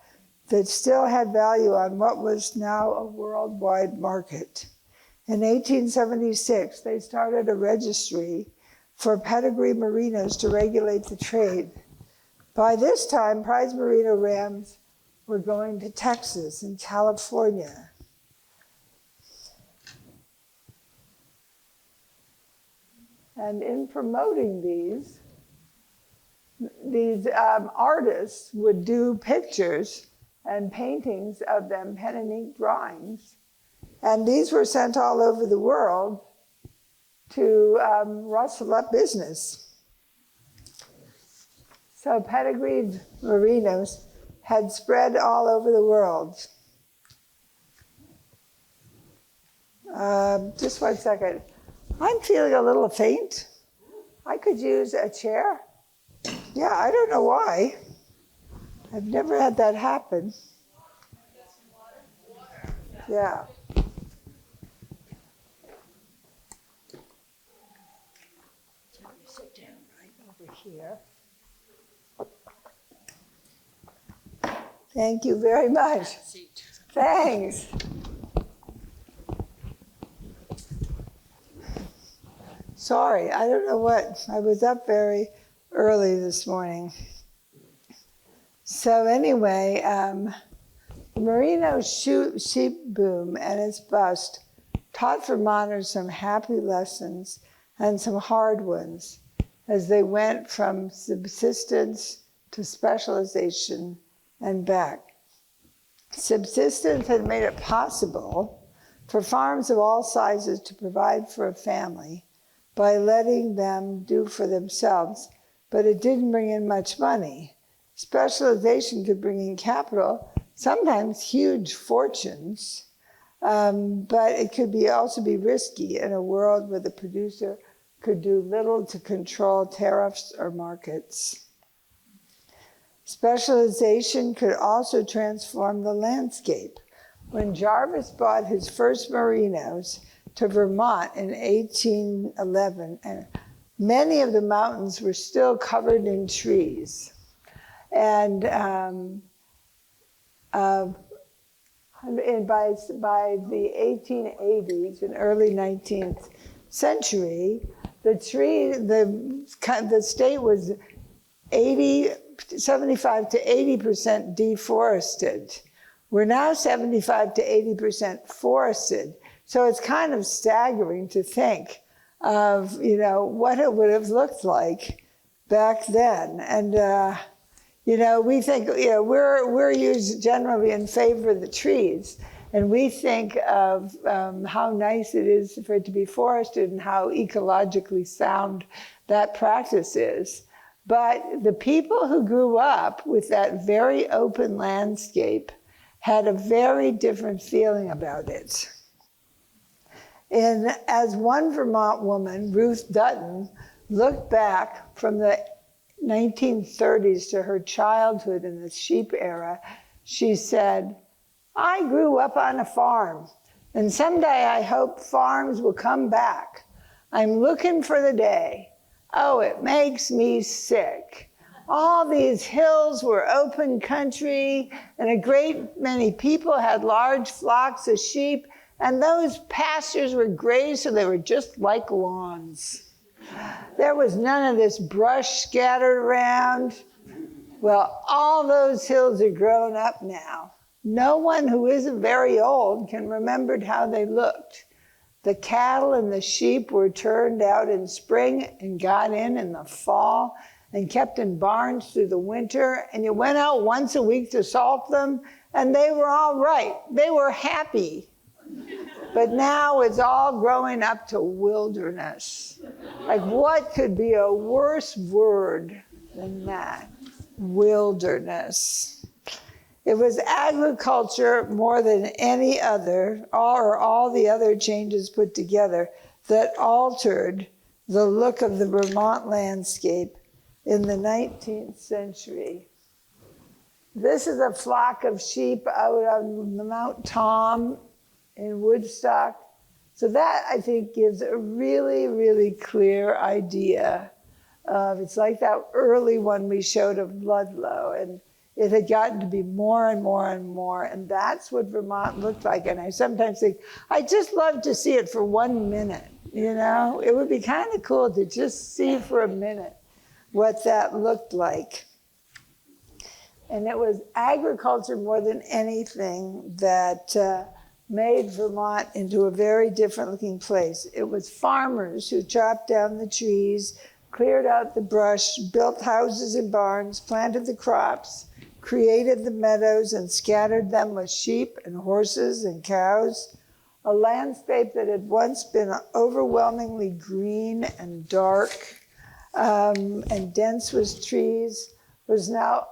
that still had value on what was now a worldwide market. In 1876, they started a registry for pedigree merinos to regulate the trade. By this time, prize merino rams were going to Texas and California. And in promoting these artists would do pictures and paintings of them, pen and ink drawings. And these were sent all over the world to rustle up business. So pedigreed merinos had spread all over the world. Just 1 second. I'm feeling a little faint. I could use a chair. Yeah, I don't know why. I've never had that happen. Yeah. Sit down right over here. Thank you very much. Thanks. Sorry, I don't know what. I was up very early this morning. So anyway, the merino sheep boom and its bust taught Vermonters some happy lessons and some hard ones as they went from subsistence to specialization and back. Subsistence had made it possible for farms of all sizes to provide for a family by letting them do for themselves, but it didn't bring in much money. Specialization could bring in capital, sometimes huge fortunes. But it could also be risky in a world where the producer could do little to control tariffs or markets. Specialization could also transform the landscape. When Jarvis brought his first Merinos to Vermont in 1811, and many of the mountains were still covered in trees. And by the 1880s and early 19th century, the state was 75 to 80% deforested. We're now 75 to 80% forested. So it's kind of staggering to think of, what it would have looked like back then. And, we think, we're used generally in favor of the trees. And we think of how nice it is for it to be forested and how ecologically sound that practice is. But the people who grew up with that very open landscape had a very different feeling about it. And as one Vermont woman, Ruth Dutton, looked back from the 1930s to her childhood in the sheep era, she said, "I grew up on a farm, and someday I hope farms will come back. I'm looking for the day. Oh, it makes me sick. All these hills were open country, and a great many people had large flocks of sheep, and those pastures were grazed so they were just like lawns. There was none of this brush scattered around. Well, all those hills are grown up now. No one who isn't very old can remember how they looked. The cattle and the sheep were turned out in spring and got in the fall and kept in barns through the winter, and you went out once a week to salt them, and they were all right. They were happy. But now it's all growing up to wilderness. Like, what could be a worse word than that? Wilderness. It was agriculture more than any other, or all the other changes put together, that altered the look of the Vermont landscape in the 19th century. This is a flock of sheep out on the Mount Tom in Woodstock. So that, I think, gives a really, really clear idea of, it's like that early one we showed of Ludlow, and it had gotten to be more and more and more, and that's what Vermont looked like. And I sometimes think, I'd just love to see it for 1 minute, It would be kind of cool to just see for a minute what that looked like. And it was agriculture more than anything that made Vermont into a very different looking place. It was farmers who chopped down the trees, cleared out the brush, built houses and barns, planted the crops, created the meadows, and scattered them with sheep and horses and cows. A landscape that had once been overwhelmingly green and dark and dense with trees was now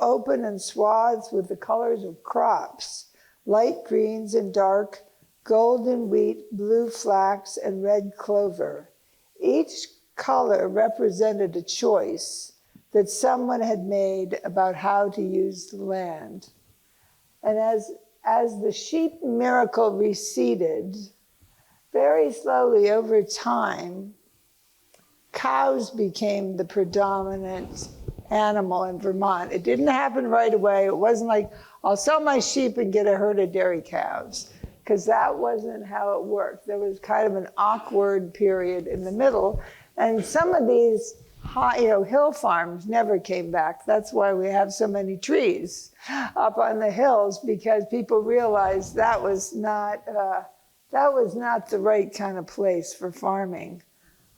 open and swathed with the colors of crops, light greens and dark, golden wheat, blue flax, and red clover. Each color represented a choice that someone had made about how to use the land. And as the sheep miracle receded, very slowly over time, cows became the predominant animal in Vermont. It didn't happen right away. It wasn't like, I'll sell my sheep and get a herd of dairy cows, because that wasn't how it worked. There was kind of an awkward period in the middle, and some of these hill farms never came back. That's why we have so many trees up on the hills, because people realized that was not the right kind of place for farming.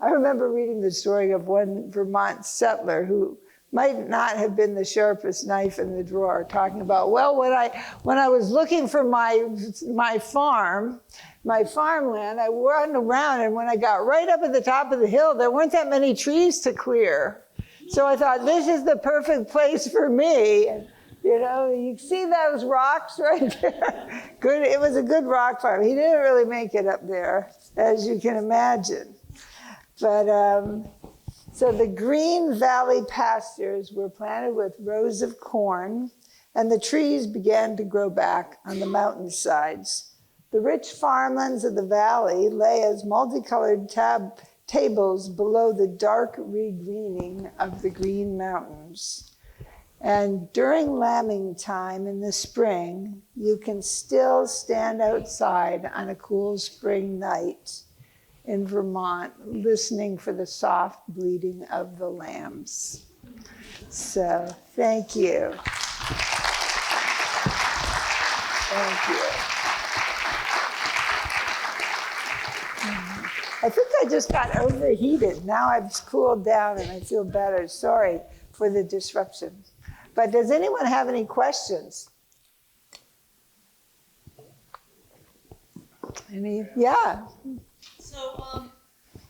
I remember reading the story of one Vermont settler who might not have been the sharpest knife in the drawer, talking about, well, when I was looking for my farmland, I run around, and when I got right up at the top of the hill, there weren't that many trees to clear. So I thought, this is the perfect place for me. And, You know, you see those rocks right there? Good. It was a good rock farm. He didn't really make it up there, as you can imagine. But so the Green Valley pastures were planted with rows of corn, and the trees began to grow back on the mountainsides. The rich farmlands of the valley lay as multicolored tables below the dark regreening of the Green Mountains. And during lambing time in the spring, you can still stand outside on a cool spring night in Vermont, listening for the soft bleating of the lambs. So, thank you. Thank you. I think I just got overheated. Now I've cooled down and I feel better. Sorry for the disruption. But does anyone have any questions? Any? Yeah. So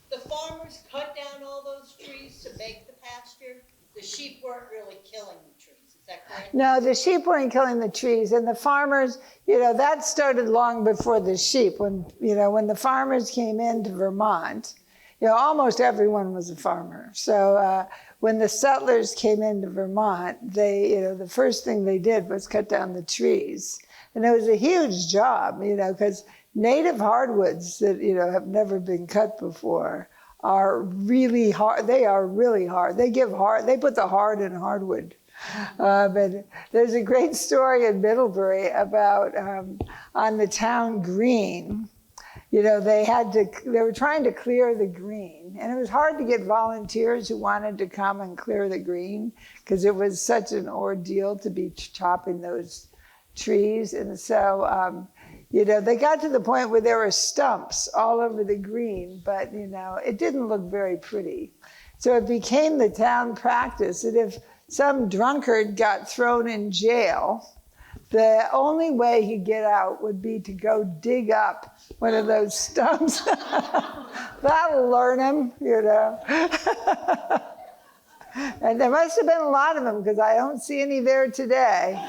the farmers cut down all those trees to make the pasture. The sheep weren't really killing the trees. Is that correct? No, the sheep weren't killing the trees, and the farmers, that started long before the sheep. When the farmers came into Vermont, almost everyone was a farmer. So when the settlers came into Vermont, they, the first thing they did was cut down the trees, and it was a huge job, because native hardwoods that have never been cut before are really hard. They are really hard. They put the hard in hardwood. But there's a great story in Middlebury about on the town green. They were trying to clear the green, and it was hard to get volunteers who wanted to come and clear the green because it was such an ordeal to be chopping those trees. And so, they got to the point where there were stumps all over the green, but, it didn't look very pretty. So it became the town practice that if some drunkard got thrown in jail, the only way he'd get out would be to go dig up one of those stumps. That'll learn him, And there must have been a lot of them because I don't see any there today.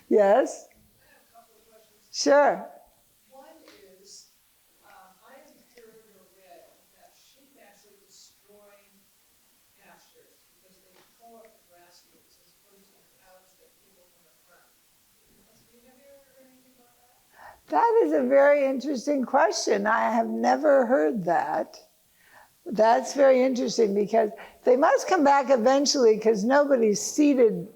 Yes? Sure. One is, I have heard or read that sheep actually destroy pastures because they pull up the grass roots as opposed to the cows that people from the front. Have you ever heard anything about that? That is a very interesting question. I have never heard that. That's very interesting because they must come back eventually because nobody's seeded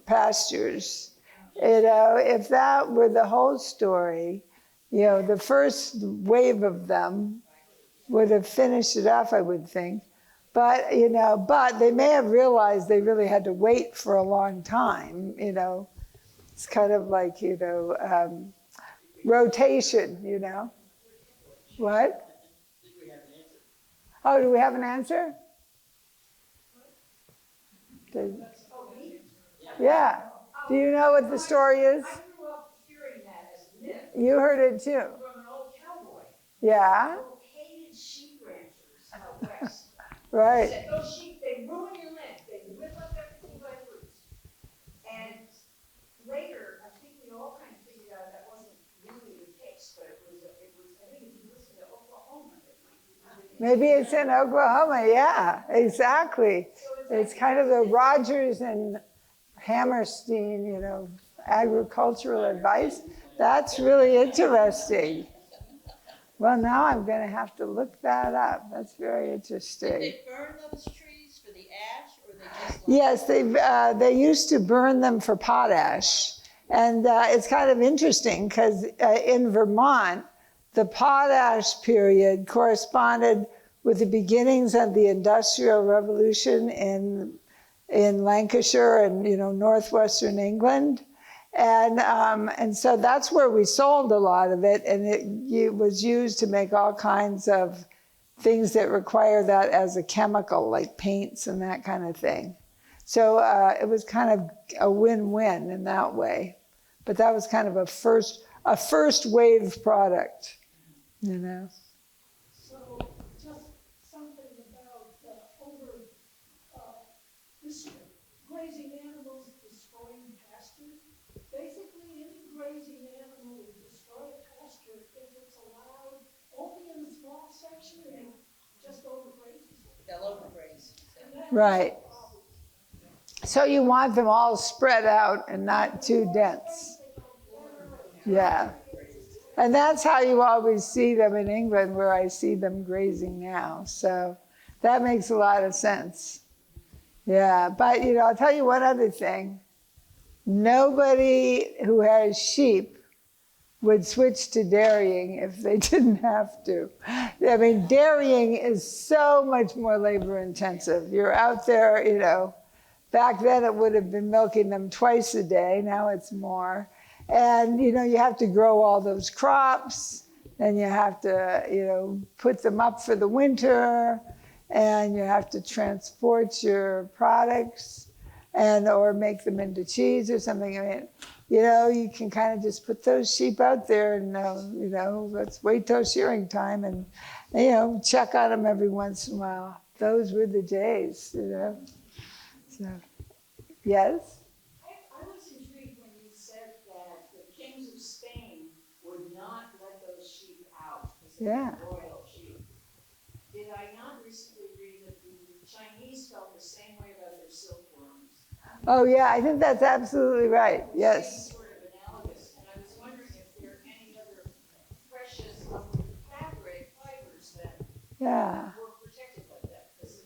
pastures. If that were the whole story, the first wave of them would have finished it off, I would think. But, but they may have realized they really had to wait for a long time, It's kind of like, rotation, What? Oh, do we have an answer? Yeah. Do you know what the story is? I grew up hearing that as a myth You heard it too. from an old cowboy Yeah. who hated sheep ranchers out west. He Right. said, those sheep, they ruin your land. They whip up everything by the roots. And later, I think we all kind of figured out that wasn't really the case, but it was I think if you listen to Oklahoma, it might be. Maybe it's in Oklahoma. Yeah, exactly. It's kind of the Rogers and Hammerstein, agricultural advice. That's really interesting. Well, now I'm going to have to look that up. That's very Did interesting. they burn those trees for the ash, or they just? Yes, they used to burn them for potash. And it's kind of interesting because in Vermont, the potash period corresponded with the beginnings of the Industrial Revolution in Lancashire and northwestern England, and so that's where we sold a lot of it, and it was used to make all kinds of things that require that as a chemical, like paints and that kind of thing. So it was kind of a win-win in that way, but that was kind of a first wave product, So just something about over this grazing animals, the Right. So you want them all spread out and not too dense. Yeah. And that's how you always see them in England, where I see them grazing now. So that makes a lot of sense. Yeah, but I'll tell you one other thing. Nobody who has sheep would switch to dairying if they didn't have to. I mean, dairying is so much more labor intensive. You're out there, back then it would have been milking them twice a day, now it's more. And, you have to grow all those crops, and you have to, put them up for the winter, and you have to transport your products or make them into cheese or something. I mean, you can kind of just put those sheep out there and, let's wait till shearing time and, check on them every once in a while. Those were the days, So, yes? I was intrigued when you said that the kings of Spain would not let those sheep out because they Yeah. were royal sheep. Did I not recently read that the Chinese felt the same way about their silkworms? Oh, yeah, I think that's absolutely right. Yes. Same sort of analogous. And I was wondering if there are any other precious fabric fibers that Yeah. were protected like that, because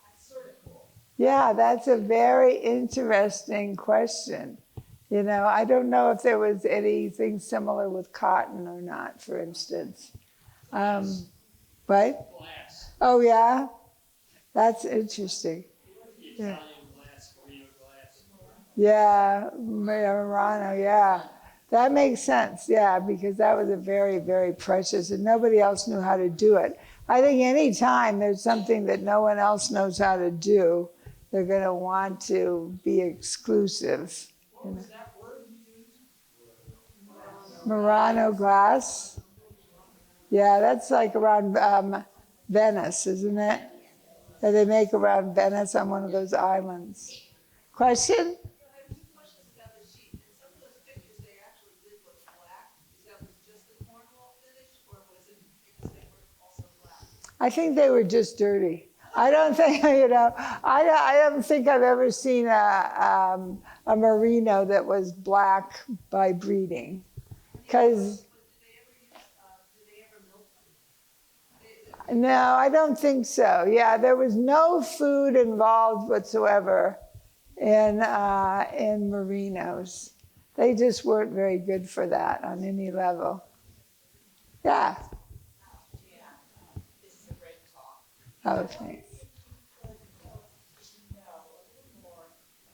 that's sort of cool. Yeah, that's a very interesting question. I don't know if there was anything similar with cotton or not, for instance. What? Glass. Oh, yeah? That's interesting. The Yeah. Italian glass, Merino glass. Yeah, Merino, yeah. That makes sense, yeah, because that was a very, very precious, and nobody else knew how to do it. I think any time there's something that no one else knows how to do, they're going to want to be exclusive. What was that word you used? Merino glass. Yeah, that's like around Venice, isn't it? That they make around Venice on one of those islands. Question? I have two questions about the sheep. In some of those pictures, they actually did look black. Is that was just the cornwall finish, or was it because they were also black? I think they were just dirty. I don't think, I don't think I've ever seen a merino that was black by breeding. Because, Did they ever milk them? no, I don't think so. Yeah, there was no food involved whatsoever in merinos. They just weren't very good for that on any level. Yeah. This is a great talk. Oh, thanks. Know a little more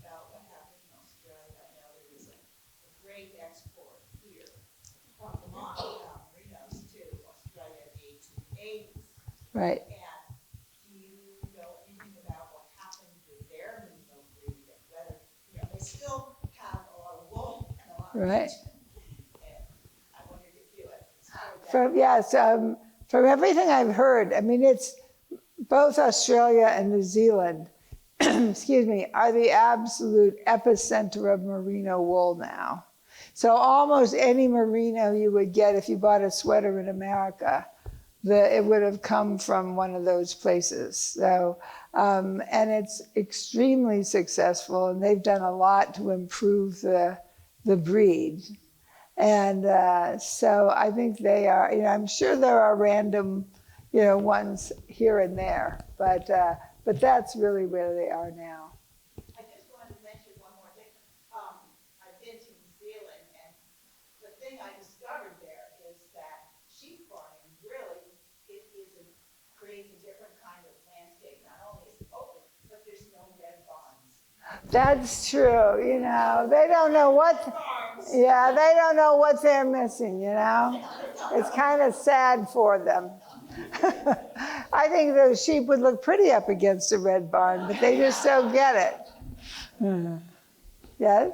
about what happened in Australia. I know there was a great export here from Vermont, merinos to Australia in the 1880s. Right. And do you know anything about what happened with their merino breed and whether, they still have a lot of wool and a lot of Right. meat. And I wondered if you had explored that. From everything I've heard, I mean, it's both Australia and New Zealand, excuse me, are the absolute epicenter of merino wool now. So almost any merino you would get if you bought a sweater in America, it would have come from one of those places. So, and it's extremely successful, and they've done a lot to improve the breed. And so I think they are, I'm sure there are random, ones here and there, but that's really where they are now. I just wanted to mention one more thing. I've been to New Zealand, and the thing I discovered there is that sheep farming really creates a different kind of landscape. Not only is it open, but there's no red barns. That's true, they don't know they don't know what they're missing, It's kind of sad for them. I think those sheep would look pretty up against a red barn, but they just don't get it. Yes?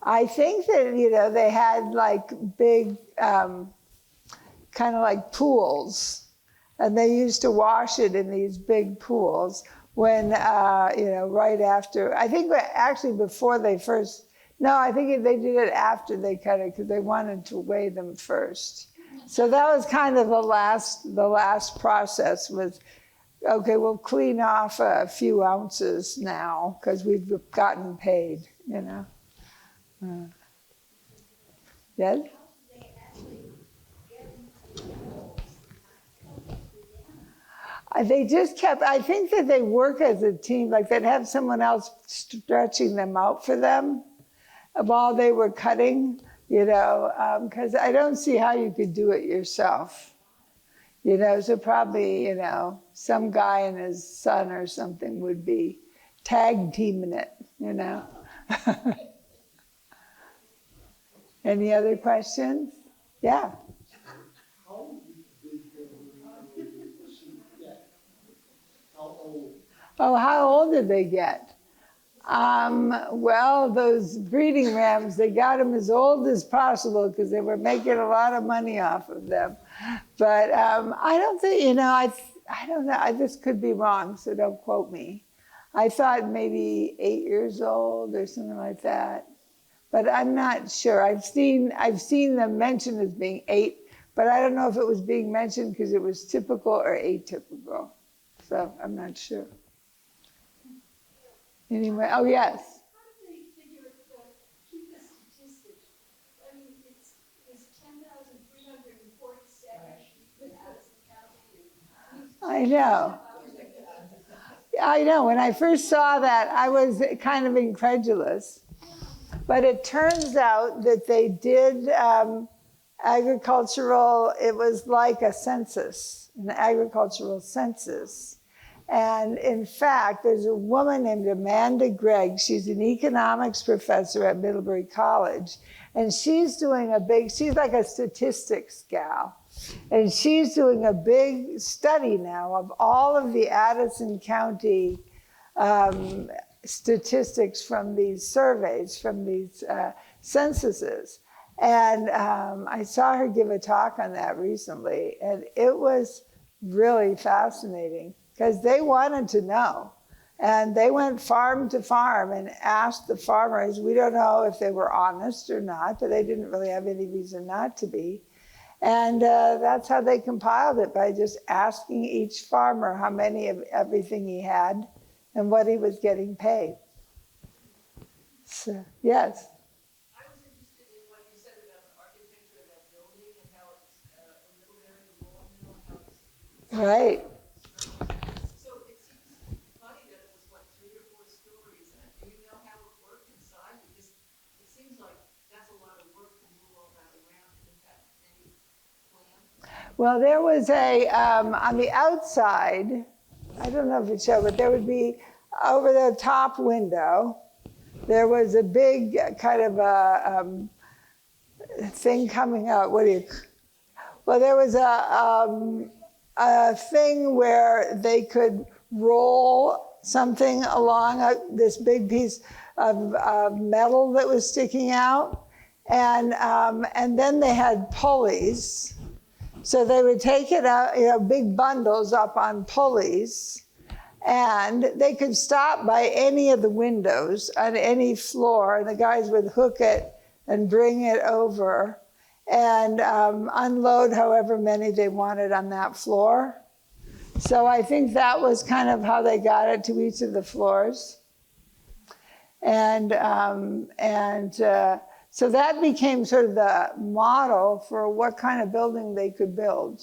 I think that, they had like big, kind of like pools, and they used to wash it in these big pools when, right after, I think actually before they first, no, I think they did it after they cut it because they wanted to weigh them first. So that was kind of the last process was, okay, we'll clean off a few ounces now because we've gotten paid, you know. Yes? They just kept, I think that they work as a team, like they'd have someone else stretching them out for them while they were cutting, you know, because I don't see how you could do it yourself. You know, so probably, you know, some guy and his son or something would be tag teaming it, you know. Any other questions? Yeah. Oh, how old did they get? Well, those breeding rams, they got them as old as possible because they were making a lot of money off of them. But I don't think, you know, I don't know. This could be wrong, so don't quote me. I thought maybe 8 years old or something like that. But I'm not sure. I've seen them mentioned as being 8, but I don't know if it was being mentioned because it was typical or atypical. So I'm not sure. Anyway, oh yes. How do they figure keep the statistics? I mean, it's 10,347 without counting. I know. I know. When I first saw that, I was kind of incredulous. But it turns out that they did agricultural, it was like a census, an agricultural census. And in fact, there's a woman named Amanda Gregg. She's an economics professor at Middlebury College. And she's like a statistics gal. And she's doing a big study now of all of the Addison County statistics from these surveys, from these censuses. And I saw her give a talk on that recently. And it was really fascinating because they wanted to know. And they went farm to farm and asked the farmers. We don't know if they were honest or not, but they didn't really have any reason not to be. And that's how they compiled it, by just asking each farmer how many of everything he had and what he was getting paid. So, yes? I was interested in what you said about the architecture of that building and how it's a little area of the wall, you know, how it's. Right. So it seems funny that it was what, 3 or 4 stories, and do you know how it worked inside? Because it seems like that's a lot of work to move all that around. Did that any plan? Well, there was on the outside, I don't know if it showed, but there would be over the top window, there was a big kind of a thing coming out. Well, there was a thing where they could roll something along this big piece of metal that was sticking out. And then they had pulleys. So they would take it out, you know, big bundles up on pulleys. And they could stop by any of the windows on any floor, and the guys would hook it and bring it over and unload however many they wanted on that floor. So I think that was kind of how they got it to each of the floors. And so that became sort of the model for what kind of building they could build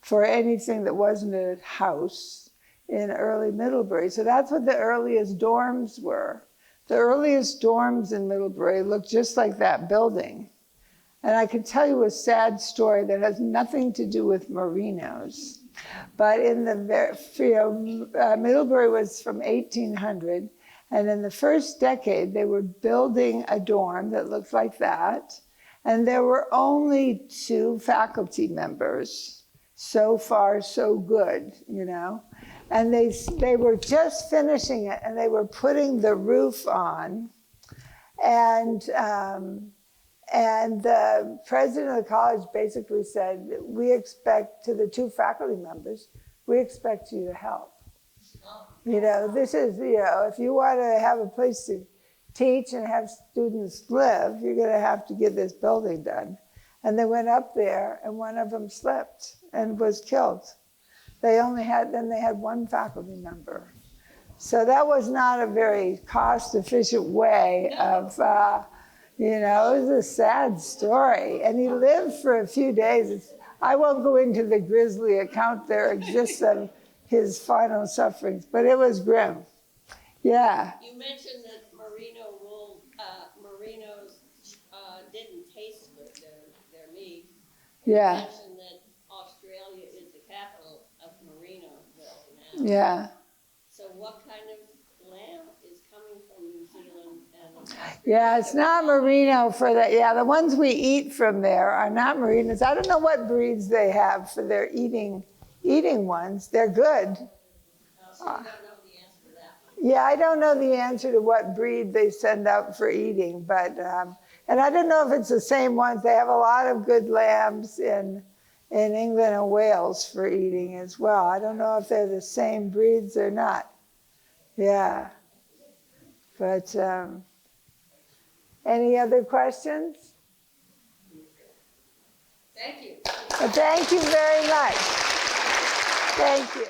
for anything that wasn't a house in early Middlebury. So that's what the earliest dorms were. The earliest dorms in Middlebury looked just like that building. And I can tell you a sad story that has nothing to do with Merinos. But in the Middlebury was from 1800, and in the first decade, they were building a dorm that looked like that. And there were only 2 faculty members. So far, so good, you know. And they were just finishing it, and they were putting the roof on. And the president of the college basically said, we expect, to the 2 faculty members, we expect you to help. You know, this is, you know, if you want to have a place to teach and have students live, you're going to have to get this building done. and they went up there, and one of them slipped and was killed. They had one faculty member. So that was not a very cost-efficient way of, it was a sad story. And he lived for a few days. I won't go into the grisly account there exists of his final sufferings, but it was grim. Yeah. You mentioned that merinos didn't taste good, their meat. Yeah. You mentioned that Australia is the capital of Merinoville now. Yeah. So what kind of lamb is coming from New Zealand and Yeah, it's not merino for that. Yeah, the ones we eat from there are not merinos. I don't know what breeds they have for their eating ones. They're good. so you don't know the answer to that one? Yeah, I don't know the answer to what breed they send out for eating, but and I don't know if it's the same ones. They have a lot of good lambs in England and Wales for eating as well. I don't know if they're the same breeds or not. Yeah, but any other questions? Thank you. Thank you very much. Thank you.